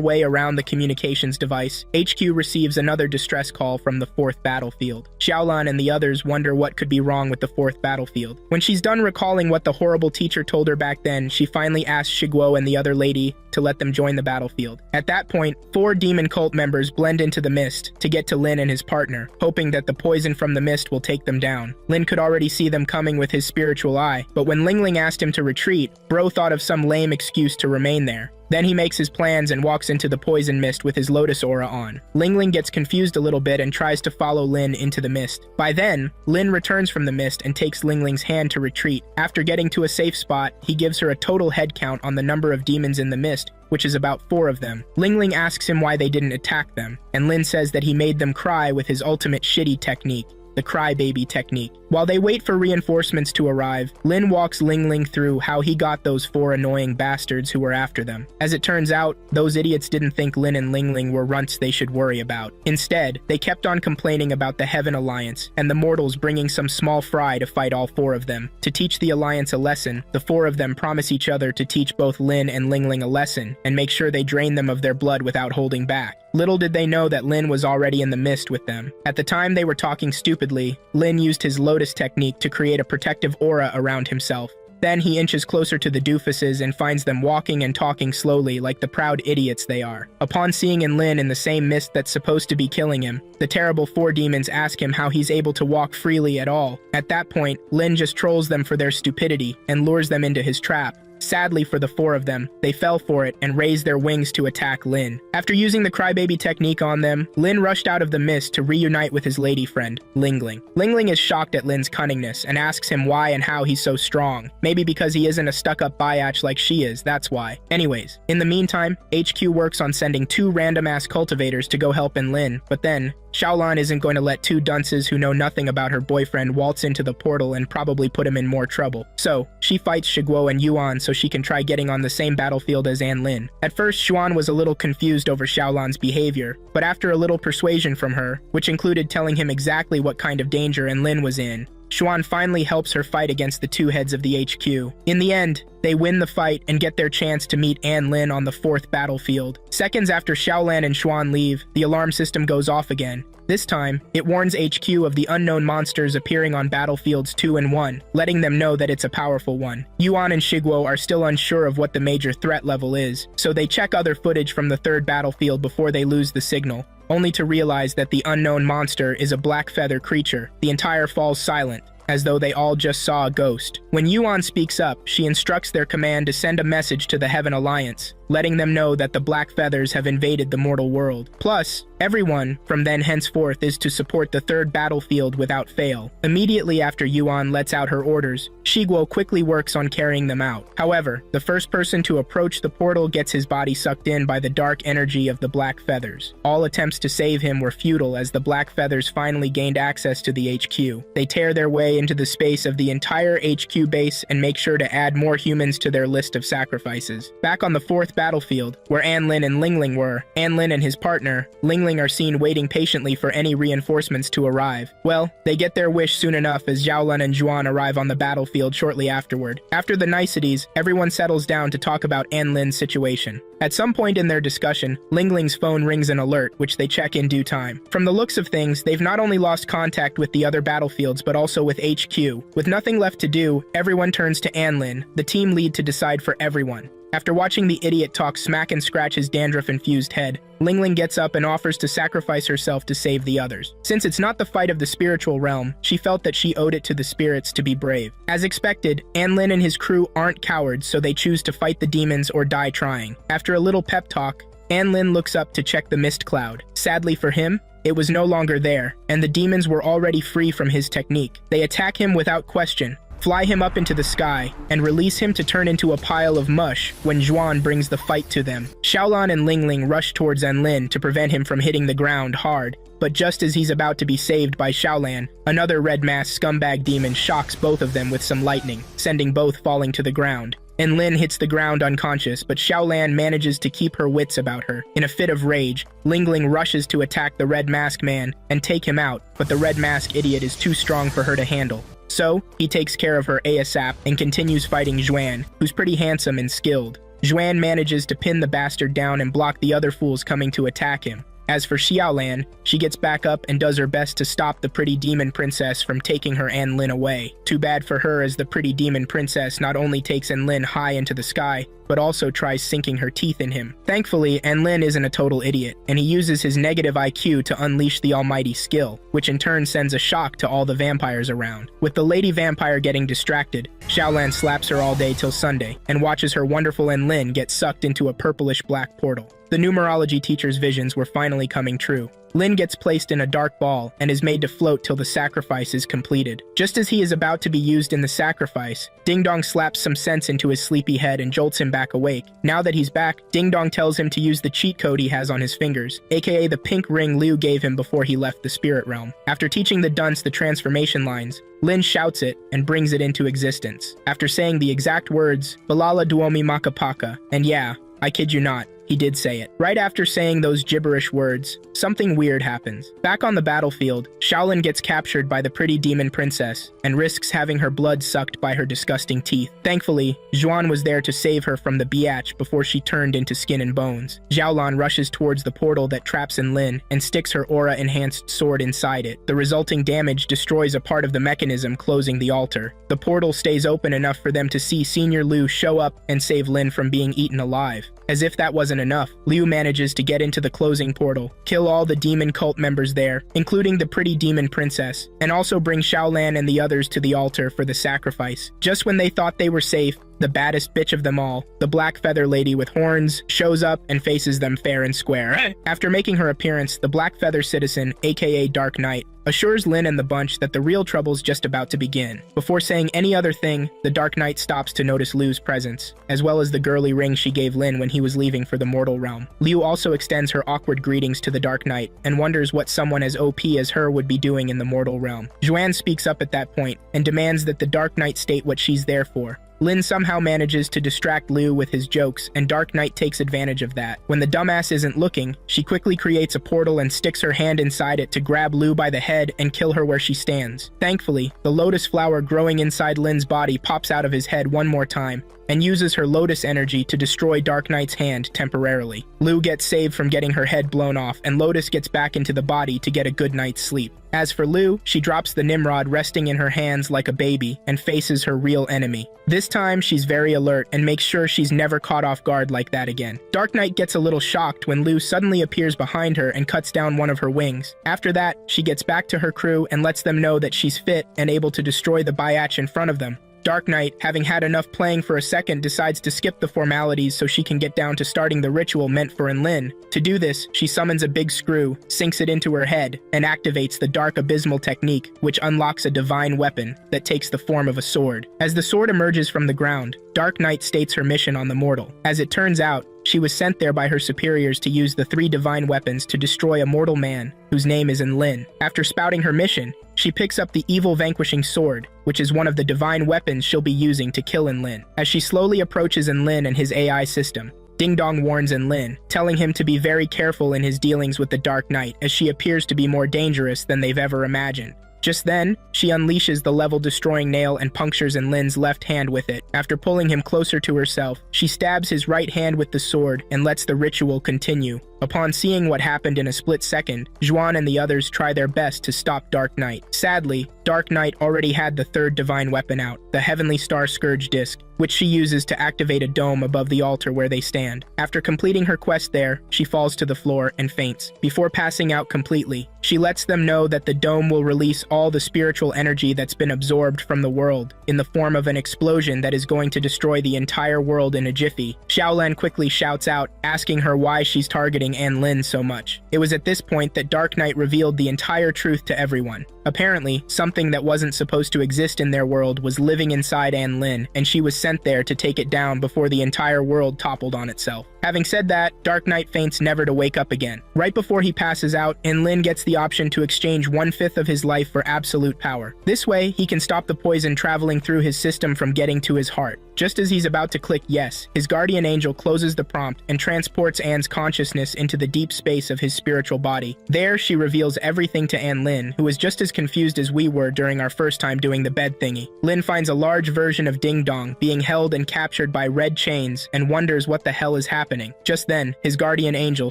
way around the communications device, HQ receives another distress call from the 4th battlefield. Xiaolan and the others wonder what could be wrong with the 4th battlefield. When she's done recalling what the horrible teacher told her back then, she finally asks Shiguo and the other lady to let them join the battlefield. At that point, 4 demon cult members blend into the mist to get to Lin and his partner, hoping that the poison from the mist will take them down. Lin could already see them coming with his spiritual eye, but when Ling Ling asked him to retreat, Bro thought of some lame excuse to remain there. Then he makes his plans and walks into the poison mist with his lotus aura on. Ling Ling gets confused a little bit and tries to follow Lin into the mist. By then, Lin returns from the mist and takes Ling Ling's hand to retreat. After getting to a safe spot, he gives her a total head count on the number of demons in the mist, which is about 4 of them. Ling Ling asks him why they didn't attack them, and Lin says that he made them cry with his ultimate shitty technique, the crybaby technique. While they wait for reinforcements to arrive, Lin walks Ling Ling through how he got those 4 annoying bastards who were after them. As it turns out, those idiots didn't think Lin and Ling Ling were runts they should worry about. Instead, they kept on complaining about the Heaven Alliance and the mortals bringing some small fry to fight all 4 of them. To teach the Alliance a lesson, the 4 of them promise each other to teach both Lin and Ling Ling a lesson and make sure they drain them of their blood without holding back. Little did they know that Lin was already in the mist with them. At the time they were talking stupidly, Lin used his lotus technique to create a protective aura around himself. Then he inches closer to the doofuses and finds them walking and talking slowly like the proud idiots they are. Upon seeing Lin in the same mist that's supposed to be killing him, the terrible 4 demons ask him how he's able to walk freely at all. At that point, Lin just trolls them for their stupidity and lures them into his trap. Sadly for the 4 of them, they fell for it and raised their wings to attack Lin. After using the crybaby technique on them, Lin rushed out of the mist to reunite with his lady friend, Ling Ling. Ling Ling is shocked at Lin's cunningness and asks him why and how he's so strong. Maybe because he isn't a stuck-up biatch like she is, that's why. Anyways, in the meantime, HQ works on sending 2 random-ass cultivators to go help Lin, but then, Xiaolan isn't going to let 2 dunces who know nothing about her boyfriend waltz into the portal and probably put him in more trouble. So, she fights Shiguo and Yuan so she can try getting on the same battlefield as Lin. At first, Xuan was a little confused over Xiaolan's behavior, but after a little persuasion from her, which included telling him exactly what kind of danger Lin was in, Xuan finally helps her fight against the 2 heads of the HQ. In the end, they win the fight and get their chance to meet Lin on the 4th battlefield. Seconds after Xiaolan and Xuan leave, the alarm system goes off again. This time, it warns HQ of the unknown monsters appearing on battlefields 2 and 1, letting them know that it's a powerful one. Yuan and Shiguo are still unsure of what the major threat level is, so they check other footage from the 3rd battlefield before they lose the signal, only to realize that the unknown monster is a black feather creature. The entire falls silent, as though they all just saw a ghost. When Yuan speaks up, she instructs their command to send a message to the Heaven Alliance, letting them know that the Black Feathers have invaded the mortal world. Plus, everyone, from then henceforth, is to support the 3rd battlefield without fail. Immediately after Yuan lets out her orders, Shiguo quickly works on carrying them out. However, the first person to approach the portal gets his body sucked in by the dark energy of the Black Feathers. All attempts to save him were futile as the Black Feathers finally gained access to the HQ. They tear their way into the space of the entire HQ base and make sure to add more humans to their list of sacrifices. Back on the 4th battlefield, where Anlin and Lingling were. Anlin and his partner, Lingling, are seen waiting patiently for any reinforcements to arrive. Well, they get their wish soon enough as Xiaolun and Juan arrive on the battlefield shortly afterward. After the niceties, everyone settles down to talk about Anlin's situation. At some point in their discussion, Lingling's phone rings an alert, which they check in due time. From the looks of things, they've not only lost contact with the other battlefields, but also with HQ. With nothing left to do, everyone turns to Anlin, the team lead, to decide for everyone. After watching the idiot talk smack and scratch his dandruff-infused head, Lingling gets up and offers to sacrifice herself to save the others. Since it's not the fight of the spiritual realm, she felt that she owed it to the spirits to be brave. As expected, Anlin and his crew aren't cowards, so they choose to fight the demons or die trying. After a little pep talk, Anlin looks up to check the mist cloud. Sadly for him, it was no longer there, and the demons were already free from his technique. They attack him without question, fly him up into the sky, and release him to turn into a pile of mush when Juan brings the fight to them. Xiaolun and Lingling rush towards Anlin to prevent him from hitting the ground hard, but just as he's about to be saved by Xiaolan, another red-masked scumbag demon shocks both of them with some lightning, sending both falling to the ground. Lin hits the ground unconscious, but Xiaolan manages to keep her wits about her. In a fit of rage, Lingling rushes to attack the red mask man and take him out, but the red mask idiot is too strong for her to handle. So, he takes care of her ASAP and continues fighting Xuan, who's pretty handsome and skilled. Xuan manages to pin the bastard down and block the other fools coming to attack him. As for Xiaolan, she gets back up and does her best to stop the pretty demon princess from taking her Anlin away. Too bad for her, as the pretty demon princess not only takes Anlin high into the sky, but also tries sinking her teeth in him. Thankfully, Anlin isn't a total idiot, and he uses his negative IQ to unleash the almighty skill, which in turn sends a shock to all the vampires around. With the lady vampire getting distracted, Xiaolan slaps her all day till Sunday, and watches her wonderful Anlin get sucked into a purplish-black portal. The numerology teacher's visions were finally coming true. Lin gets placed in a dark ball and is made to float till the sacrifice is completed. Just as he is about to be used in the sacrifice, Ding Dong slaps some sense into his sleepy head and jolts him back awake. Now that he's back, Ding Dong tells him to use the cheat code he has on his fingers, aka the pink ring Liu gave him before he left the spirit realm. After teaching the dunce the transformation lines, Lin shouts it and brings it into existence. After saying the exact words, Balala Duomi Makapaka, and yeah, I kid you not, he did say it. Right after saying those gibberish words, something weird happens. Back on the battlefield, Xiaolin gets captured by the pretty demon princess and risks having her blood sucked by her disgusting teeth. Thankfully, Juan was there to save her from the biatch before she turned into skin and bones. Xiaolan rushes towards the portal that traps Lin and sticks her aura-enhanced sword inside it. The resulting damage destroys a part of the mechanism closing the altar. The portal stays open enough for them to see Senior Liu show up and save Lin from being eaten alive. As if that wasn't enough, Liu manages to get into the closing portal, kill all the demon cult members there, including the pretty demon princess, and also bring Xiaolan and the others to the altar for the sacrifice. Just when they thought they were safe, the baddest bitch of them all, the black feather lady with horns, shows up and faces them fair and square. After making her appearance, the black feather citizen, aka Dark Knight, assures Lin and the bunch that the real trouble's just about to begin. Before saying any other thing, the Dark Knight stops to notice Liu's presence, as well as the girly ring she gave Lin when he was leaving for the mortal realm. Liu also extends her awkward greetings to the Dark Knight, and wonders what someone as OP as her would be doing in the mortal realm. Xuan speaks up at that point, and demands that the Dark Knight state what she's there for. Lin somehow manages to distract Liu with his jokes, and Dark Knight takes advantage of that. When the dumbass isn't looking, she quickly creates a portal and sticks her hand inside it to grab Liu by the head and kill her where she stands. Thankfully, the lotus flower growing inside Lin's body pops out of his head one more time, and uses her lotus energy to destroy Dark Knight's hand temporarily. Liu gets saved from getting her head blown off, and Lotus gets back into the body to get a good night's sleep. As for Liu, she drops the Nimrod resting in her hands like a baby and faces her real enemy. This time, she's very alert and makes sure she's never caught off guard like that again. Dark Knight gets a little shocked when Liu suddenly appears behind her and cuts down one of her wings. After that, she gets back to her crew and lets them know that she's fit and able to destroy the biatch in front of them. Dark Knight, having had enough playing for a second, decides to skip the formalities so she can get down to starting the ritual meant for Lin. To do this, she summons a big screw, sinks it into her head, and activates the Dark Abysmal technique, which unlocks a divine weapon that takes the form of a sword. As the sword emerges from the ground, Dark Knight states her mission on the mortal. As it turns out, she was sent there by her superiors to use the 3 divine weapons to destroy a mortal man, whose name is Lin. After spouting her mission, she picks up the evil vanquishing sword, which is one of the divine weapons she'll be using to kill Lin. As she slowly approaches Lin and his AI system, Ding Dong warns Lin, telling him to be very careful in his dealings with the Dark Knight, as she appears to be more dangerous than they've ever imagined. Just then, she unleashes the level-destroying nail and punctures Lin's left hand with it. After pulling him closer to herself, she stabs his right hand with the sword and lets the ritual continue. Upon seeing what happened in a split second, Zhuan and the others try their best to stop Dark Knight. Sadly, Dark Knight already had the third divine weapon out, the Heavenly Star Scourge Disc, which she uses to activate a dome above the altar where they stand. After completing her quest there, she falls to the floor and faints. Before passing out completely, she lets them know that the dome will release all the spiritual energy that's been absorbed from the world, in the form of an explosion that is going to destroy the entire world in a jiffy. Xiaolan quickly shouts out, asking her why she's targeting Lin so much. It was at this point that Dark Knight revealed the entire truth to everyone. Apparently, something that wasn't supposed to exist in their world was living inside Lin, and she was sent there to take it down before the entire world toppled on itself. Having said that, Dark Knight faints never to wake up again. Right before he passes out, Lin gets the option to exchange 1/5 of his life for absolute power. This way, he can stop the poison traveling through his system from getting to his heart. Just as he's about to click yes, his guardian angel closes the prompt and transports Anne's consciousness into the deep space of his spiritual body. There, she reveals everything to Lin, who was just as confused as we were during our first time doing the bed thingy. Lin finds a large version of Ding Dong being held and captured by red chains and wonders what the hell is happening. Just then, his guardian angel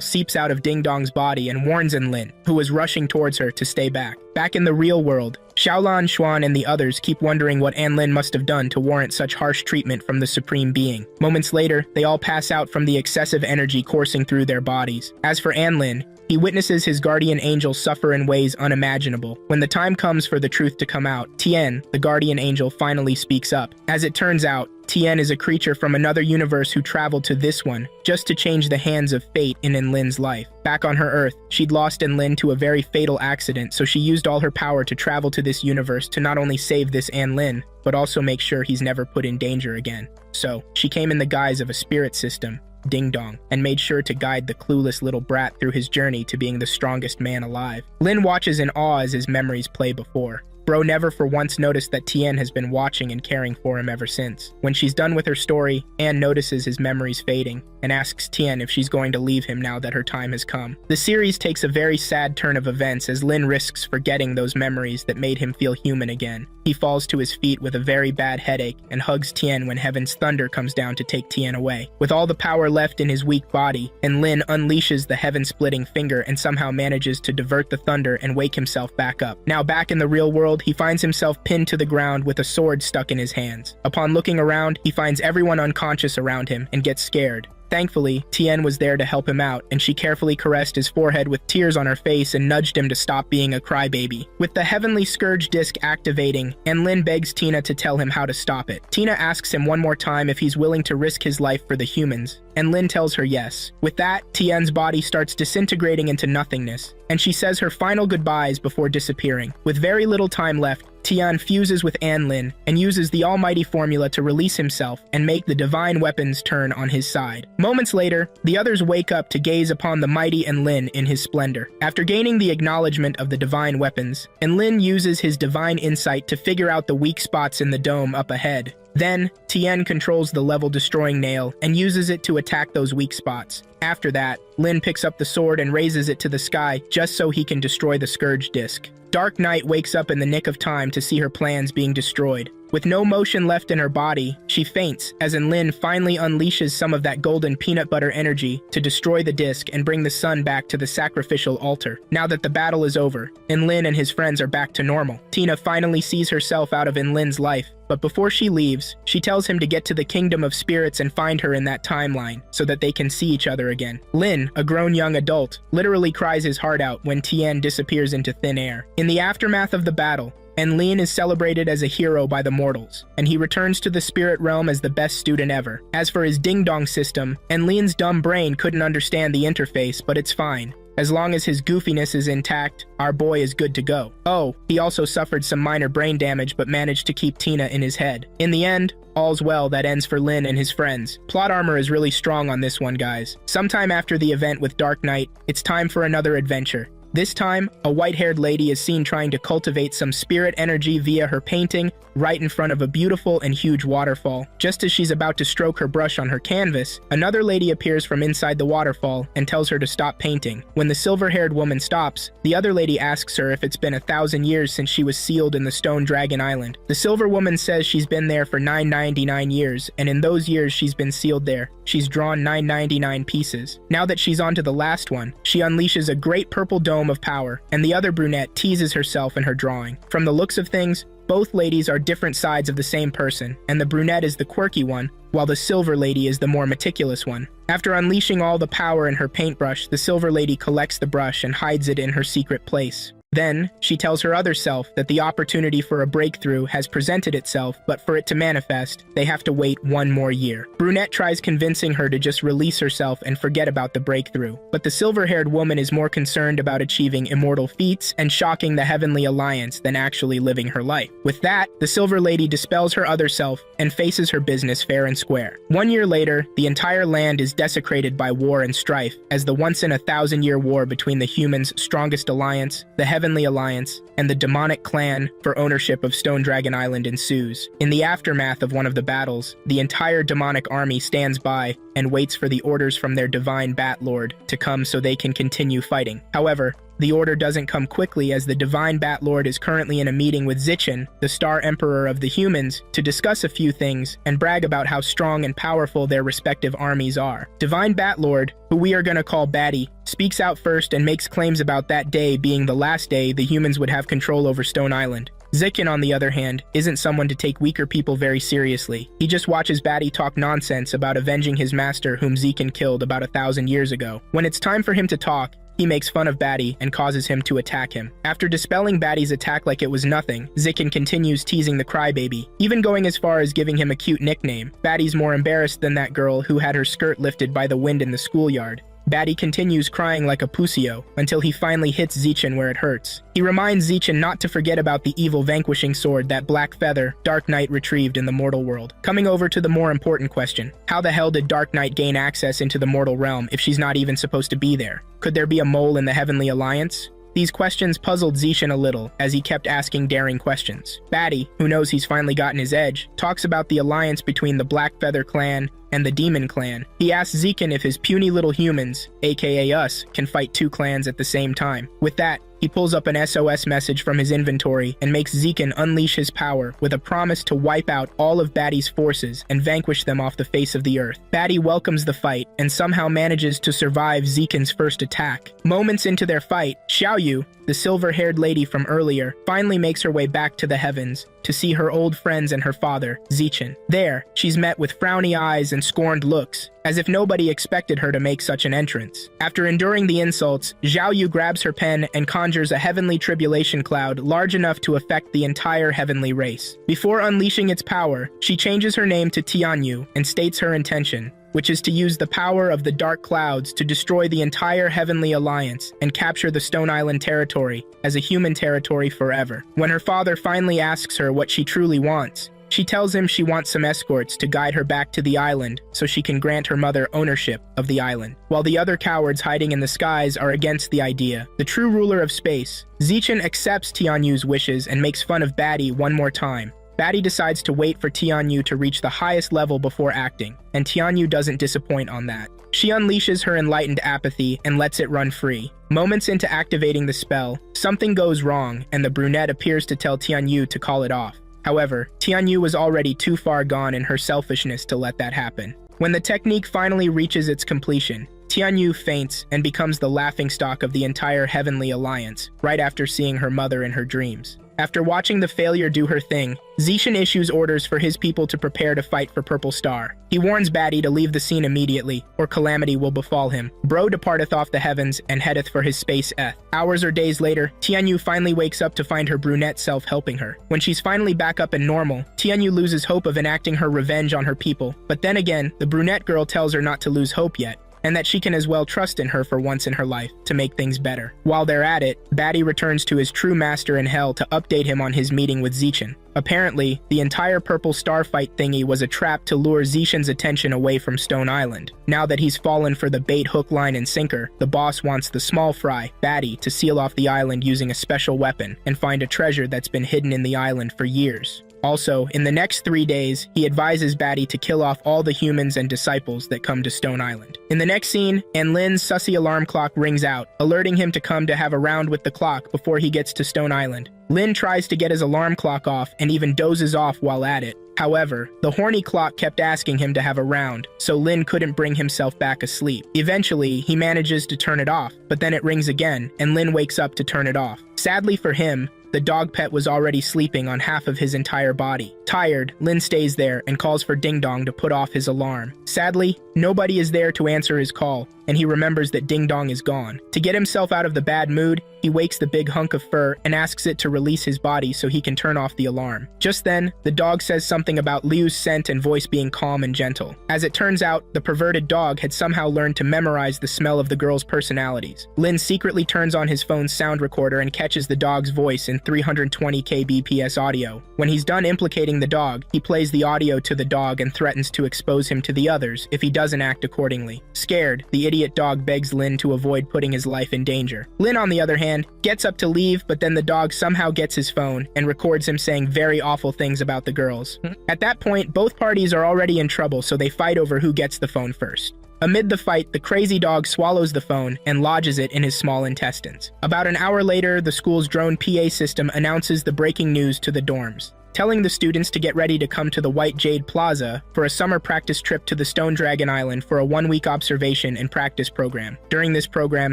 seeps out of Ding Dong's body and warns Lin, who was rushing towards her, to stay back. Back in the real world, Xiaolan, Xuan, and the others keep wondering what Lin must have done to warrant such harsh treatment from the Supreme Being. Moments later, they all pass out from the excessive energy coursing through their bodies. As for Lin, he witnesses his guardian angel suffer in ways unimaginable. When the time comes for the truth to come out, Tien, the guardian angel, finally speaks up. As it turns out, Tien is a creature from another universe who traveled to this one, just to change the hands of fate in Lin's life. Back on her Earth, she'd lost Lin to a very fatal accident, so she used all her power to travel to this universe to not only save this Lin, but also make sure he's never put in danger again. So, she came in the guise of a spirit system, Ding Dong, and made sure to guide the clueless little brat through his journey to being the strongest man alive. Lin watches in awe as his memories play before. Bro never for once noticed that Tien has been watching and caring for him ever since. When she's done with her story, Anne notices his memories fading and asks Tien if she's going to leave him now that her time has come. The series takes a very sad turn of events as Lin risks forgetting those memories that made him feel human again. He falls to his feet with a very bad headache and hugs Tien when Heaven's thunder comes down to take Tien away. With all the power left in his weak body, Lin unleashes the heaven-splitting finger and somehow manages to divert the thunder and wake himself back up. Now back in the real world, he finds himself pinned to the ground with a sword stuck in his hands. Upon looking around, he finds everyone unconscious around him and gets scared. Thankfully, Tien was there to help him out, and she carefully caressed his forehead with tears on her face and nudged him to stop being a crybaby. With the Heavenly Scourge Disc activating, Lin begs Tina to tell him how to stop it. Tina asks him one more time if he's willing to risk his life for the humans, and Lin tells her yes. With that, Tien's body starts disintegrating into nothingness, and she says her final goodbyes before disappearing. With very little time left, Tien fuses with Lin and uses the almighty formula to release himself and make the divine weapons turn on his side. Moments later, the others wake up to gaze upon the mighty Lin in his splendor. After gaining the acknowledgement of the divine weapons, Lin uses his divine insight to figure out the weak spots in the dome up ahead. Then, Tien controls the level-destroying nail and uses it to attack those weak spots. After that, Lin picks up the sword and raises it to the sky just so he can destroy the Scourge Disc. Dark Knight wakes up in the nick of time to see her plans being destroyed. With no motion left in her body, she faints as Lin finally unleashes some of that golden peanut butter energy to destroy the disc and bring the sun back to the sacrificial altar. Now that the battle is over, Lin and his friends are back to normal. Tina finally sees herself out of Lin's life, but before she leaves, she tells him to get to the Kingdom of Spirits and find her in that timeline so that they can see each other again. Lin, a grown young adult, literally cries his heart out when Tien disappears into thin air. In the aftermath of the battle, Lin is celebrated as a hero by the mortals, and he returns to the spirit realm as the best student ever. As for his ding-dong system, Lin's dumb brain couldn't understand the interface, but it's fine. As long as his goofiness is intact, our boy is good to go. Oh, he also suffered some minor brain damage but managed to keep Tina in his head. In the end, all's well that ends for Lin and his friends. Plot armor is really strong on this one, guys. Sometime after the event with Dark Knight, it's time for another adventure. This time, a white-haired lady is seen trying to cultivate some spirit energy via her painting right in front of a beautiful and huge waterfall. Just as she's about to stroke her brush on her canvas, another lady appears from inside the waterfall and tells her to stop painting. When the silver-haired woman stops, the other lady asks her if it's been 1,000 years since she was sealed in the Stone Dragon Island. The silver woman says she's been there for 999 years, and in those years she's been sealed there. She's drawn 999 pieces. Now that she's on to the last one, she unleashes a great purple dome of power, and the other brunette teases herself in her drawing. From the looks of things, both ladies are different sides of the same person, and the brunette is the quirky one, while the silver lady is the more meticulous one. After unleashing all the power in her paintbrush, the silver lady collects the brush and hides it in her secret place. Then, she tells her other self that the opportunity for a breakthrough has presented itself, but for it to manifest, they have to wait 1 more year. Brunette tries convincing her to just release herself and forget about the breakthrough, but the silver-haired woman is more concerned about achieving immortal feats and shocking the Heavenly Alliance than actually living her life. With that, the silver lady dispels her other self and faces her business fair and square. 1 year later, the entire land is desecrated by war and strife, as the once-in-a-thousand-year war between the humans' strongest alliance, the Heavenly Alliance, and the demonic clan for ownership of Stone Dragon Island ensues. In the aftermath of one of the battles, the entire demonic army stands by and waits for the orders from their divine Bat Lord to come so they can continue fighting. However, the order doesn't come quickly, as the divine Bat Lord is currently in a meeting with Zichin, the Star Emperor of the humans, to discuss a few things and brag about how strong and powerful their respective armies are. Divine Bat Lord, who we are gonna call Batty, speaks out first and makes claims about that day being the last day the humans would have control over Stone Island. Zichin, on the other hand, isn't someone to take weaker people very seriously. He just watches Batty talk nonsense about avenging his master whom Zichin killed about 1,000 years ago. When it's time for him to talk, he makes fun of Batty and causes him to attack him. After dispelling Batty's attack like it was nothing, Zichin continues teasing the crybaby, even going as far as giving him a cute nickname. Batty's more embarrassed than that girl who had her skirt lifted by the wind in the schoolyard. Batty continues crying like a pusio until he finally hits Zichin where it hurts. He reminds Zichin not to forget about the evil vanquishing sword that Black Feather, Dark Knight, retrieved in the mortal world. Coming over to the more important question, how the hell did Dark Knight gain access into the mortal realm if she's not even supposed to be there? Could there be a mole in the Heavenly Alliance? These questions puzzled Zichin a little, as he kept asking daring questions. Batty, who knows he's finally gotten his edge, talks about the alliance between the Black Feather clan and the Demon clan. He asks Zichin if his puny little humans, aka us, can fight 2 clans at the same time. With that, he pulls up an SOS message from his inventory and makes Zichin unleash his power with a promise to wipe out all of Batty's forces and vanquish them off the face of the earth. Batty welcomes the fight and somehow manages to survive Zichin's first attack. Moments into their fight, Xiaoyu, the silver-haired lady from earlier, finally makes her way back to the heavens to see her old friends and her father, Zichin. There, she's met with frowny eyes and scorned looks, as if nobody expected her to make such an entrance. After enduring the insults, Xiaoyu grabs her pen and conjures a heavenly tribulation cloud large enough to affect the entire heavenly race. Before unleashing its power, she changes her name to Tianyu and states her intention, which is to use the power of the dark clouds to destroy the entire Heavenly Alliance and capture the Stone Island territory as a human territory forever. When her father finally asks her what she truly wants, she tells him she wants some escorts to guide her back to the island so she can grant her mother ownership of the island. While the other cowards hiding in the skies are against the idea, the true ruler of space, Zichin, accepts Tianyu's wishes and makes fun of Batty one more time. Batty decides to wait for Tianyu to reach the highest level before acting, and Tianyu doesn't disappoint on that. She unleashes her enlightened apathy and lets it run free. Moments into activating the spell, something goes wrong and the brunette appears to tell Tianyu to call it off. However, Tianyu was already too far gone in her selfishness to let that happen. When the technique finally reaches its completion, Tianyu faints and becomes the laughingstock of the entire Heavenly Alliance, right after seeing her mother in her dreams. After watching the failure do her thing, Zichin issues orders for his people to prepare to fight for Purple Star. He warns Batty to leave the scene immediately, or calamity will befall him. Bro departeth off the heavens and headeth for his space-eth. Hours or days later, Tianyu finally wakes up to find her brunette self helping her. When she's finally back up and normal, Tianyu loses hope of enacting her revenge on her people. But then again, the brunette girl tells her not to lose hope yet. and that she can as well trust in her for once in her life to make things better. While they're at it, Batty returns to his true master in hell to update him on his meeting with Zeichin. Apparently, the entire purple starfight thingy was a trap to lure Zeichin's attention away from Stone Island. Now that he's fallen for the bait hook, line, and sinker, the boss wants the small fry, Batty, to seal off the island using a special weapon and find a treasure that's been hidden in the island for years. Also, in the next 3 days, he advises Batty to kill off all the humans and disciples that come to Stone Island. In the next scene, Lin's sussy alarm clock rings out, alerting him to come to have a round with the clock before he gets to Stone Island. Lin tries to get his alarm clock off and even dozes off while at it. However, the horny clock kept asking him to have a round, so Lin couldn't bring himself back asleep. Eventually, he manages to turn it off, but then it rings again, and Lin wakes up to turn it off. Sadly for him, the dog pet was already sleeping on half of his entire body. Tired, Lin stays there and calls for Ding Dong to put off his alarm. Sadly, nobody is there to answer his call, and he remembers that Ding Dong is gone. To get himself out of the bad mood, he wakes the big hunk of fur and asks it to release his body so he can turn off the alarm. Just then, the dog says something about Liu's scent and voice being calm and gentle. As it turns out, the perverted dog had somehow learned to memorize the smell of the girls' personalities. Lin secretly turns on his phone's sound recorder and catches the dog's voice in 320 kbps audio. When he's done implicating the dog, he plays the audio to the dog and threatens to expose him to the others if he doesn't act accordingly. Scared, the idiot dog begs Lin to avoid putting his life in danger. Lin, on the other hand, gets up to leave, but then the dog somehow gets his phone and records him saying very awful things about the girls. At that point, both parties are already in trouble, so they fight over who gets the phone first. Amid the fight, the crazy dog swallows the phone and lodges it in his small intestines. About an hour later, the school's drone PA system announces the breaking news to the dorms, telling the students to get ready to come to the White Jade Plaza for a summer practice trip to the Stone Dragon Island for a 1-week observation and practice program. During this program,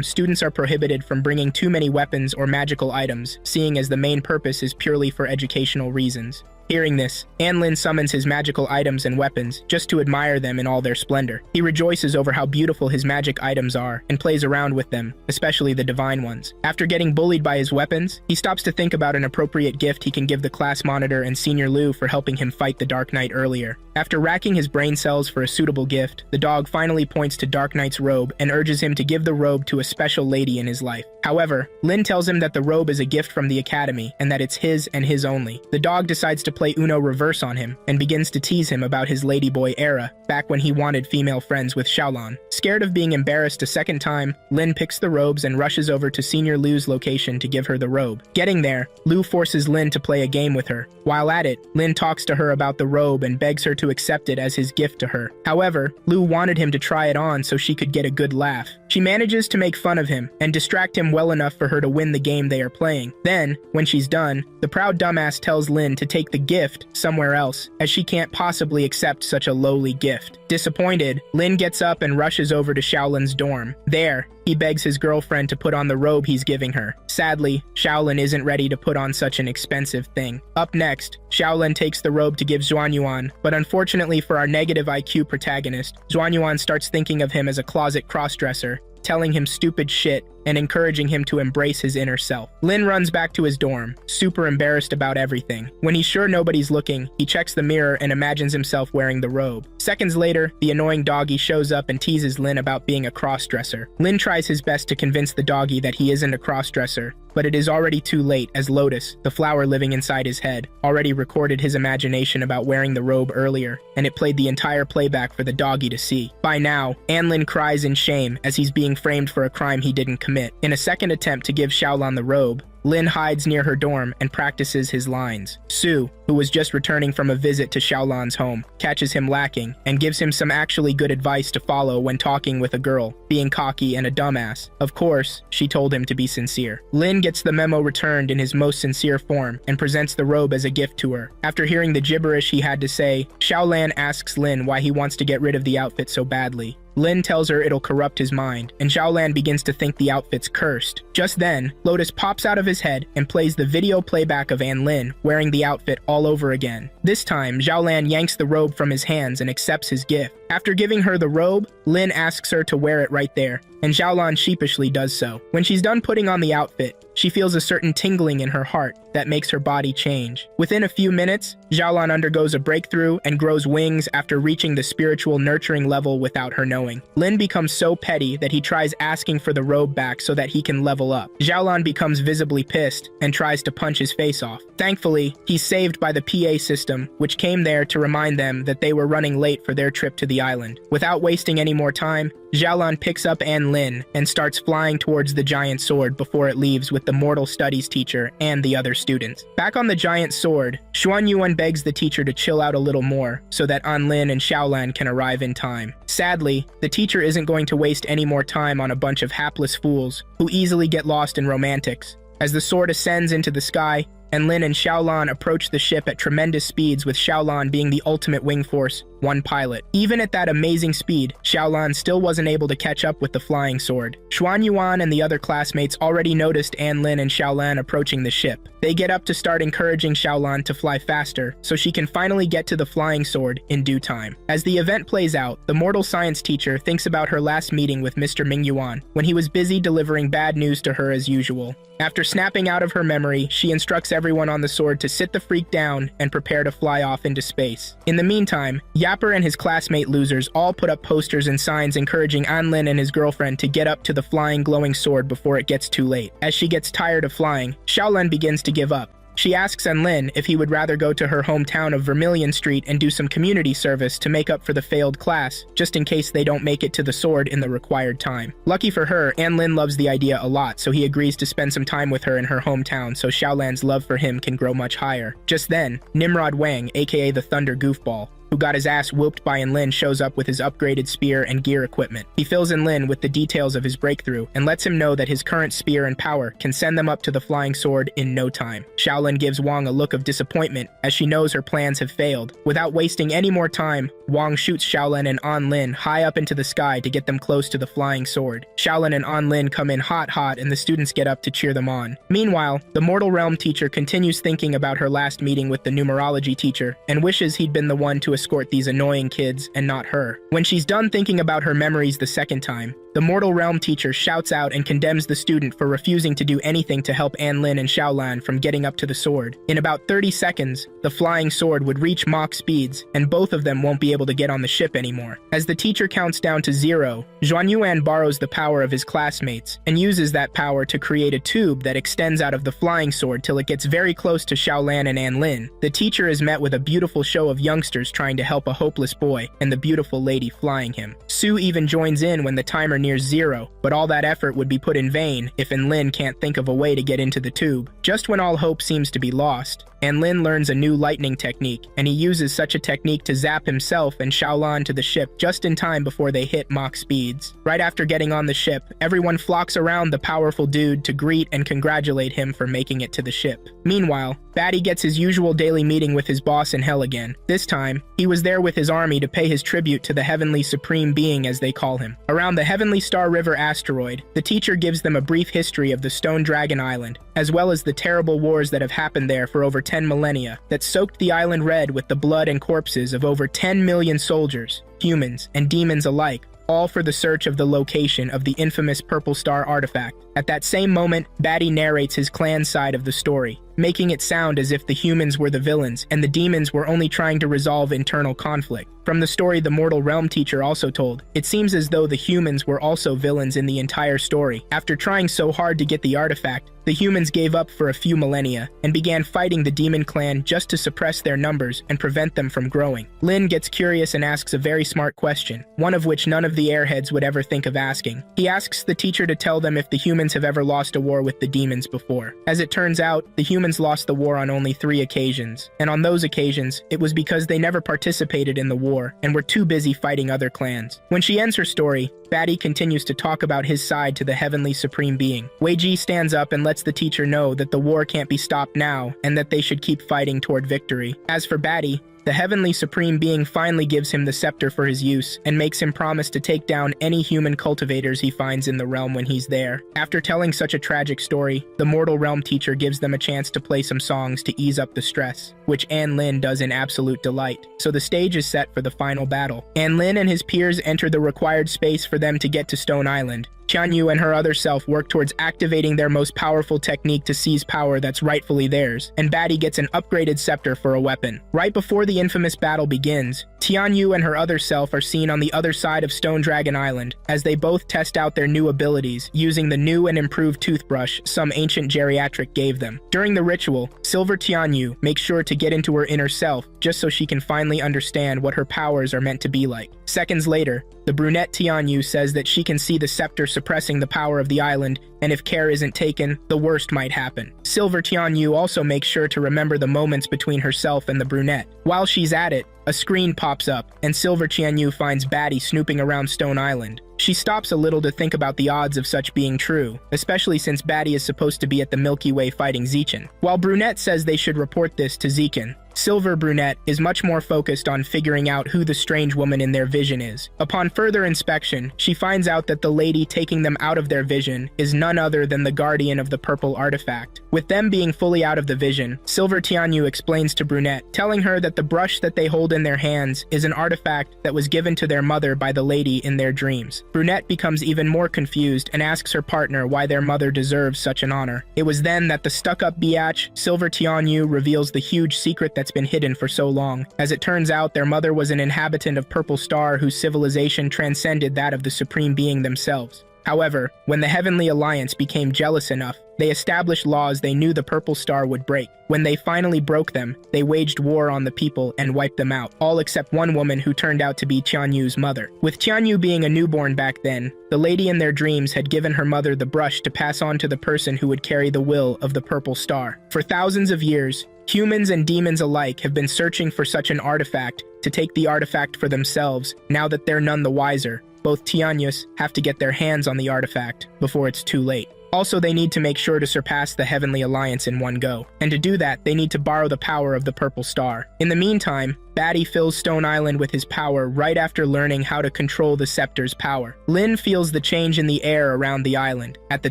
students are prohibited from bringing too many weapons or magical items, seeing as the main purpose is purely for educational reasons. Hearing this, Lin summons his magical items and weapons just to admire them in all their splendor. He rejoices over how beautiful his magic items are and plays around with them, especially the divine ones. After getting bullied by his weapons, he stops to think about an appropriate gift he can give the class monitor and Senior Liu for helping him fight the Dark Knight earlier. After racking his brain cells for a suitable gift, the dog finally points to Dark Knight's robe and urges him to give the robe to a special lady in his life. However, Lin tells him that the robe is a gift from the academy and that it's his and his only. The dog decides to play Uno reverse on him and begins to tease him about his ladyboy era, back when he wanted female friends with Xiaolan. Scared of being embarrassed a second time, Lin picks the robes and rushes over to Senior Liu's location to give her the robe. Getting there, Liu forces Lin to play a game with her. While at it, Lin talks to her about the robe and begs her to accept it as his gift to her. However, Liu wanted him to try it on so she could get a good laugh. She manages to make fun of him and distract him well enough for her to win the game they are playing. Then, when she's done, the proud dumbass tells Lin to take the gift somewhere else, as she can't possibly accept such a lowly gift. Disappointed, Lin gets up and rushes over to Xiaolan's dorm. There, he begs his girlfriend to put on the robe he's giving her. Sadly, Xiaolan isn't ready to put on such an expensive thing. Up next, Xiaolan takes the robe to give Xuanyuan, but unfortunately for our negative IQ protagonist, Xuanyuan starts thinking of him as a closet crossdresser, telling him stupid shit and encouraging him to embrace his inner self. Lin runs back to his dorm, super embarrassed about everything. When he's sure nobody's looking, he checks the mirror and imagines himself wearing the robe. Seconds later, the annoying doggy shows up and teases Lin about being a crossdresser. Lin tries his best to convince the doggy that he isn't a crossdresser, but it is already too late as Lotus, the flower living inside his head, already recorded his imagination about wearing the robe earlier, and it played the entire playback for the doggy to see. By now, Lin cries in shame as he's being framed for a crime he didn't commit. In a second attempt to give Xiaolan the robe, Lin hides near her dorm and practices his lines. Su, who was just returning from a visit to Xiaolan's home, catches him lacking and gives him some actually good advice to follow when talking with a girl, being cocky and a dumbass. Of course, she told him to be sincere. Lin gets the memo returned in his most sincere form and presents the robe as a gift to her. After hearing the gibberish he had to say, Xiaolan asks Lin why he wants to get rid of the outfit so badly. Lin tells her it'll corrupt his mind, and Xiaolan begins to think the outfit's cursed. Just then, Lotus pops out of his head and plays the video playback of Lin wearing the outfit all over again. This time, Xiaolan yanks the robe from his hands and accepts his gift. After giving her the robe, Lin asks her to wear it right there, and Xiaolan sheepishly does so. When she's done putting on the outfit, she feels a certain tingling in her heart that makes her body change. Within a few minutes, Xiaolan undergoes a breakthrough and grows wings after reaching the spiritual nurturing level without her knowing. Lin becomes so petty that he tries asking for the robe back so that he can level up. Xiaolan becomes visibly pissed and tries to punch his face off. Thankfully, he's saved by the PA system, which came there to remind them that they were running late for their trip to the island. Without wasting any more time, Xiaolan picks up Lin and starts flying towards the giant sword before it leaves with the mortal studies teacher and the other students. Back on the giant sword, Xuanyuan begs the teacher to chill out a little more so that Lin and Xiaolan can arrive in time. Sadly, the teacher isn't going to waste any more time on a bunch of hapless fools who easily get lost in romantics. As the sword ascends into the sky, Lin and Xiaolan approach the ship at tremendous speeds, with Xiaolan being the ultimate wing force, one pilot. Even at that amazing speed, Xiaolan still wasn't able to catch up with the flying sword. Xuanyuan and the other classmates already noticed Lin and Xiaolan approaching the ship. They get up to start encouraging Xiaolan to fly faster so she can finally get to the flying sword in due time. As the event plays out, the mortal science teacher thinks about her last meeting with Mr. Mingyuan when he was busy delivering bad news to her as usual. After snapping out of her memory, she instructs everyone on the sword to sit the freak down and prepare to fly off into space. In the meantime, Yapper and his classmate losers all put up posters and signs encouraging Lin and his girlfriend to get up to the flying glowing sword before it gets too late. As she gets tired of flying, Xiaolan begins to give up. She asks Lin if he would rather go to her hometown of Vermilion Street and do some community service to make up for the failed class, just in case they don't make it to the sword in the required time. Lucky for her, Lin loves the idea a lot, so he agrees to spend some time with her in her hometown so Xiaolan's love for him can grow much higher. Just then, Nimrod Wang, aka the Thunder Goofball, who got his ass whooped by Lin, shows up with his upgraded spear and gear equipment. He fills Lin with the details of his breakthrough and lets him know that his current spear and power can send them up to the flying sword in no time. Xiaolan gives Wang a look of disappointment as she knows her plans have failed. Without wasting any more time, Wang shoots Xiaolan and Lin high up into the sky to get them close to the flying sword. Xiaolan and Lin come in hot and the students get up to cheer them on. Meanwhile, the Mortal Realm teacher continues thinking about her last meeting with the numerology teacher and wishes he'd been the one to escort these annoying kids and not her. When she's done thinking about her memories the second time, the Mortal Realm teacher shouts out and condemns the student for refusing to do anything to help Lin and Xiaolan from getting up to the sword. In about 30 seconds, the flying sword would reach Mach speeds, and both of them won't be able to get on the ship anymore. As the teacher counts down to 0, Xuanyuan borrows the power of his classmates and uses that power to create a tube that extends out of the flying sword till it gets very close to Xiaolan and Lin. The teacher is met with a beautiful show of youngsters trying to help a hopeless boy and the beautiful lady flying him. Sue even joins in when the timer nears 0, but all that effort would be put in vain if Lin can't think of a way to get into the tube. Just when all hope seems to be lost, Lin learns a new lightning technique, and he uses such a technique to zap himself and Xiaolan to the ship just in time before they hit Mach speeds. Right after getting on the ship, everyone flocks around the powerful dude to greet and congratulate him for making it to the ship. Meanwhile, Batty gets his usual daily meeting with his boss in hell again. This time, he was there with his army to pay his tribute to the Heavenly Supreme Being, as they call him. Around the Heavenly Star River asteroid, the teacher gives them a brief history of the Stone Dragon Island, as well as the terrible wars that have happened there for over 10 millennia that soaked the island red with the blood and corpses of over 10 million soldiers, humans, and demons alike, all for the search of the location of the infamous Purple Star artifact. At that same moment, Batty narrates his clan's side of the story, making it sound as if the humans were the villains and the demons were only trying to resolve internal conflict. From the story the Mortal Realm teacher also told, it seems as though the humans were also villains in the entire story. After trying so hard to get the artifact, the humans gave up for a few millennia and began fighting the demon clan just to suppress their numbers and prevent them from growing. Lin gets curious and asks a very smart question, one of which none of the airheads would ever think of asking. He asks the teacher to tell them if the humans have ever lost a war with the demons before. As it turns out, the humans lost the war on only 3 occasions, and on those occasions, it was because they never participated in the war and were too busy fighting other clans. When she ends her story, Batty continues to talk about his side to the Heavenly Supreme Being. Wei Ji stands up and lets the teacher know that the war can't be stopped now and that they should keep fighting toward victory. As for Batty, the the Heavenly Supreme Being finally gives him the scepter for his use and makes him promise to take down any human cultivators he finds in the realm when he's there. After telling such a tragic story, the Mortal Realm teacher gives them a chance to play some songs to ease up the stress, which Lin does in absolute delight. So the stage is set for the final battle. Lin and his peers enter the required space for them to get to Stone Island. Tianyu and her other self work towards activating their most powerful technique to seize power that's rightfully theirs, and Batty gets an upgraded scepter for a weapon. Right before the infamous battle begins, Tianyu and her other self are seen on the other side of Stone Dragon Island, as they both test out their new abilities using the new and improved toothbrush some ancient geriatric gave them. During the ritual, Silver Tianyu makes sure to get into her inner self just so she can finally understand what her powers are meant to be like. Seconds later, the brunette Tianyu says that she can see the scepter suppressing the power of the island, and if care isn't taken, the worst might happen. Silver Tianyu also makes sure to remember the moments between herself and the brunette. While she's at it, a screen pops up, and Silver Tianyu finds Batty snooping around Stone Island. She stops a little to think about the odds of such being true, especially since Batty is supposed to be at the Milky Way fighting Zekin. While Brunette says they should report this to Zekin, Silver Brunette is much more focused on figuring out who the strange woman in their vision is. Upon further inspection, she finds out that the lady taking them out of their vision is none other than the guardian of the purple artifact. With them being fully out of the vision, Silver Tianyu explains to Brunette, telling her that the brush that they hold in their hands is an artifact that was given to their mother by the lady in their dreams. Brunette becomes even more confused and asks her partner why their mother deserves such an honor. It was then that the stuck-up biatch, Silver Tianyu, reveals the huge secret that's been hidden for so long. As it turns out, their mother was an inhabitant of Purple Star whose civilization transcended that of the Supreme Being themselves. However, when the Heavenly Alliance became jealous enough, they established laws they knew the Purple Star would break. When they finally broke them, they waged war on the people and wiped them out, all except one woman who turned out to be Tianyu's mother. With Tianyu being a newborn back then, the lady in their dreams had given her mother the brush to pass on to the person who would carry the will of the Purple Star. For thousands of years, humans and demons alike have been searching for such an artifact to take the artifact for themselves. Now that they're none the wiser, both Tianyus have to get their hands on the artifact before it's too late. Also, they need to make sure to surpass the Heavenly Alliance in one go, and to do that, they need to borrow the power of the Purple Star. In the meantime, Batty fills Stone Island with his power right after learning how to control the scepter's power. Lin feels the change in the air around the island. At the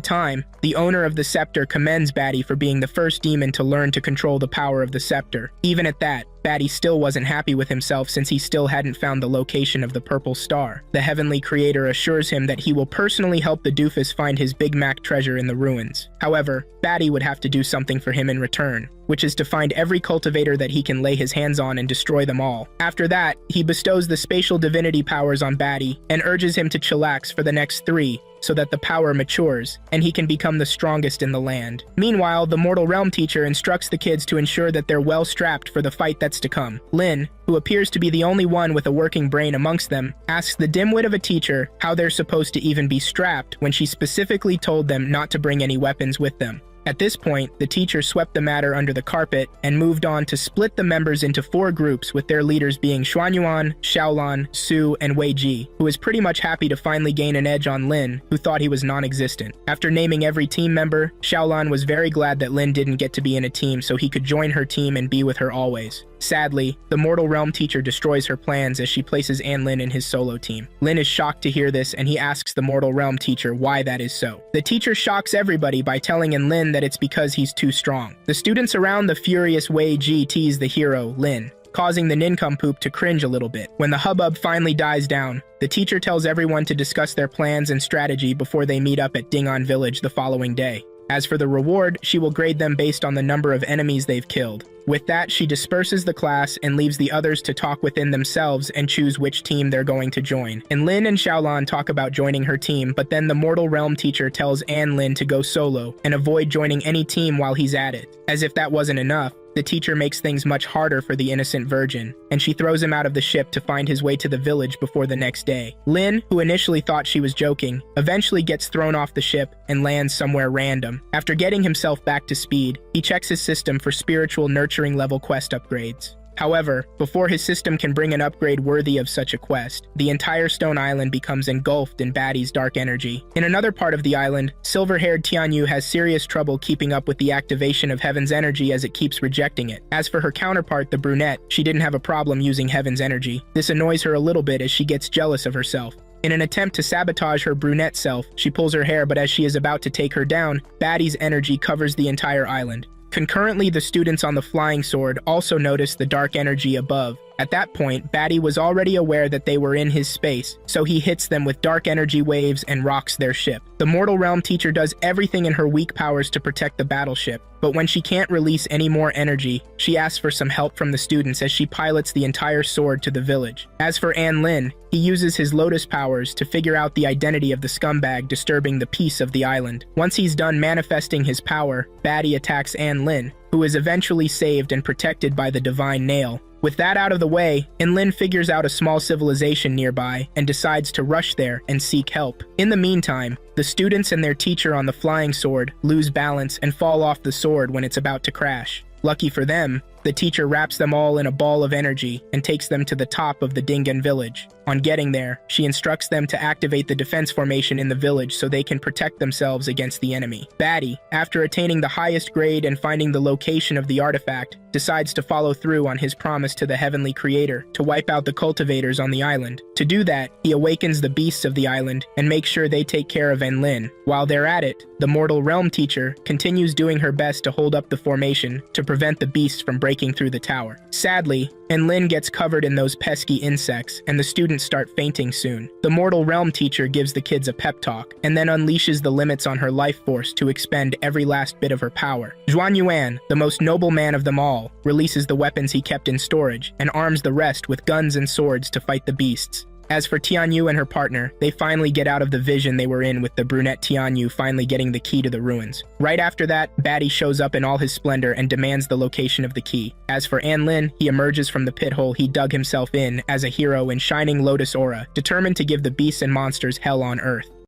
time, the owner of the scepter commends Batty for being the first demon to learn to control the power of the scepter. Even at that, Batty still wasn't happy with himself since he still hadn't found the location of the Purple Star. The Heavenly Creator assures him that he will personally help the doofus find his Big Mac treasure in the ruins. However, Batty would have to do something for him in return, which is to find every cultivator that he can lay his hands on and destroy them all. After that, he bestows the spatial divinity powers on Batty and urges him to chillax for the next 3, so that the power matures, and he can become the strongest in the land. Meanwhile, the Mortal Realm teacher instructs the kids to ensure that they're well strapped for the fight that's to come. Lin, who appears to be the only one with a working brain amongst them, asks the dimwit of a teacher how they're supposed to even be strapped when she specifically told them not to bring any weapons with them. At this point, the teacher swept the matter under the carpet and moved on to split the members into 4 groups, with their leaders being Xuanyuan, Xiaolan, Su, and Wei Ji, who was pretty much happy to finally gain an edge on Lin, who thought he was non-existent. After naming every team member, Xiaolan was very glad that Lin didn't get to be in a team so he could join her team and be with her always. Sadly, the Mortal Realm teacher destroys her plans as she places Lin in his solo team. Lin is shocked to hear this, and he asks the Mortal Realm teacher why that is so. The teacher shocks everybody by telling Lin that it's because he's too strong. The students around the furious Wei Ji tease the hero, Lin, causing the nincompoop to cringe a little bit. When the hubbub finally dies down, the teacher tells everyone to discuss their plans and strategy before they meet up at Dingon Village the following day. As for the reward, she will grade them based on the number of enemies they've killed. With that, she disperses the class and leaves the others to talk within themselves and choose which team they're going to join. And Lin and Xiaolan talk about joining her team, but then the Mortal Realm teacher tells Lin to go solo and avoid joining any team while he's at it. As if that wasn't enough, the teacher makes things much harder for the innocent virgin, and she throws him out of the ship to find his way to the village before the next day. Lin, who initially thought she was joking, eventually gets thrown off the ship and lands somewhere random. After getting himself back to speed, he checks his system for spiritual nurturing level quest upgrades. However, before his system can bring an upgrade worthy of such a quest, the entire Stone Island becomes engulfed in Batty's dark energy. In another part of the island, silver-haired Tianyu has serious trouble keeping up with the activation of Heaven's energy as it keeps rejecting it. As for her counterpart, the brunette, she didn't have a problem using Heaven's energy. This annoys her a little bit as she gets jealous of herself. In an attempt to sabotage her brunette self, she pulls her hair, but as she is about to take her down, Batty's energy covers the entire island. Concurrently, the students on the flying sword also notice the dark energy above. At that point, Batty was already aware that they were in his space, so he hits them with dark energy waves and rocks their ship. The Mortal Realm teacher does everything in her weak powers to protect the battleship, but when she can't release any more energy, she asks for some help from the students as she pilots the entire sword to the village. As for An Lin, he uses his lotus powers to figure out the identity of the scumbag disturbing the peace of the island. Once he's done manifesting his power, Batty attacks An Lin, who is eventually saved and protected by the divine nail. With that out of the way, An Lin figures out a small civilization nearby and decides to rush there and seek help. In the meantime, the students and their teacher on the flying sword lose balance and fall off the sword when it's about to crash. Lucky for them, the teacher wraps them all in a ball of energy and takes them to the top of the Dingan village. On getting there, she instructs them to activate the defense formation in the village so they can protect themselves against the enemy. Batty, after attaining the highest grade and finding the location of the artifact, decides to follow through on his promise to the Heavenly Creator to wipe out the cultivators on the island. To do that, he awakens the beasts of the island and makes sure they take care of An Lin. While they're at it, the Mortal Realm teacher continues doing her best to hold up the formation to prevent the beasts from breaking through the tower. Sadly, An Lin gets covered in those pesky insects, and the students start fainting soon. The Mortal Realm teacher gives the kids a pep talk, and then unleashes the limits on her life force to expend every last bit of her power. Zhuan Yuan, the most noble man of them all, releases the weapons he kept in storage, and arms the rest with guns and swords to fight the beasts. As for Tianyu and her partner, they finally get out of the vision they were in with the brunette Tianyu finally getting the key to the ruins. Right after that, Batty shows up in all his splendor and demands the location of the key. As for An Lin, he emerges from the pit hole he dug himself in as a hero in shining lotus aura, determined to give the beasts and monsters hell on earth.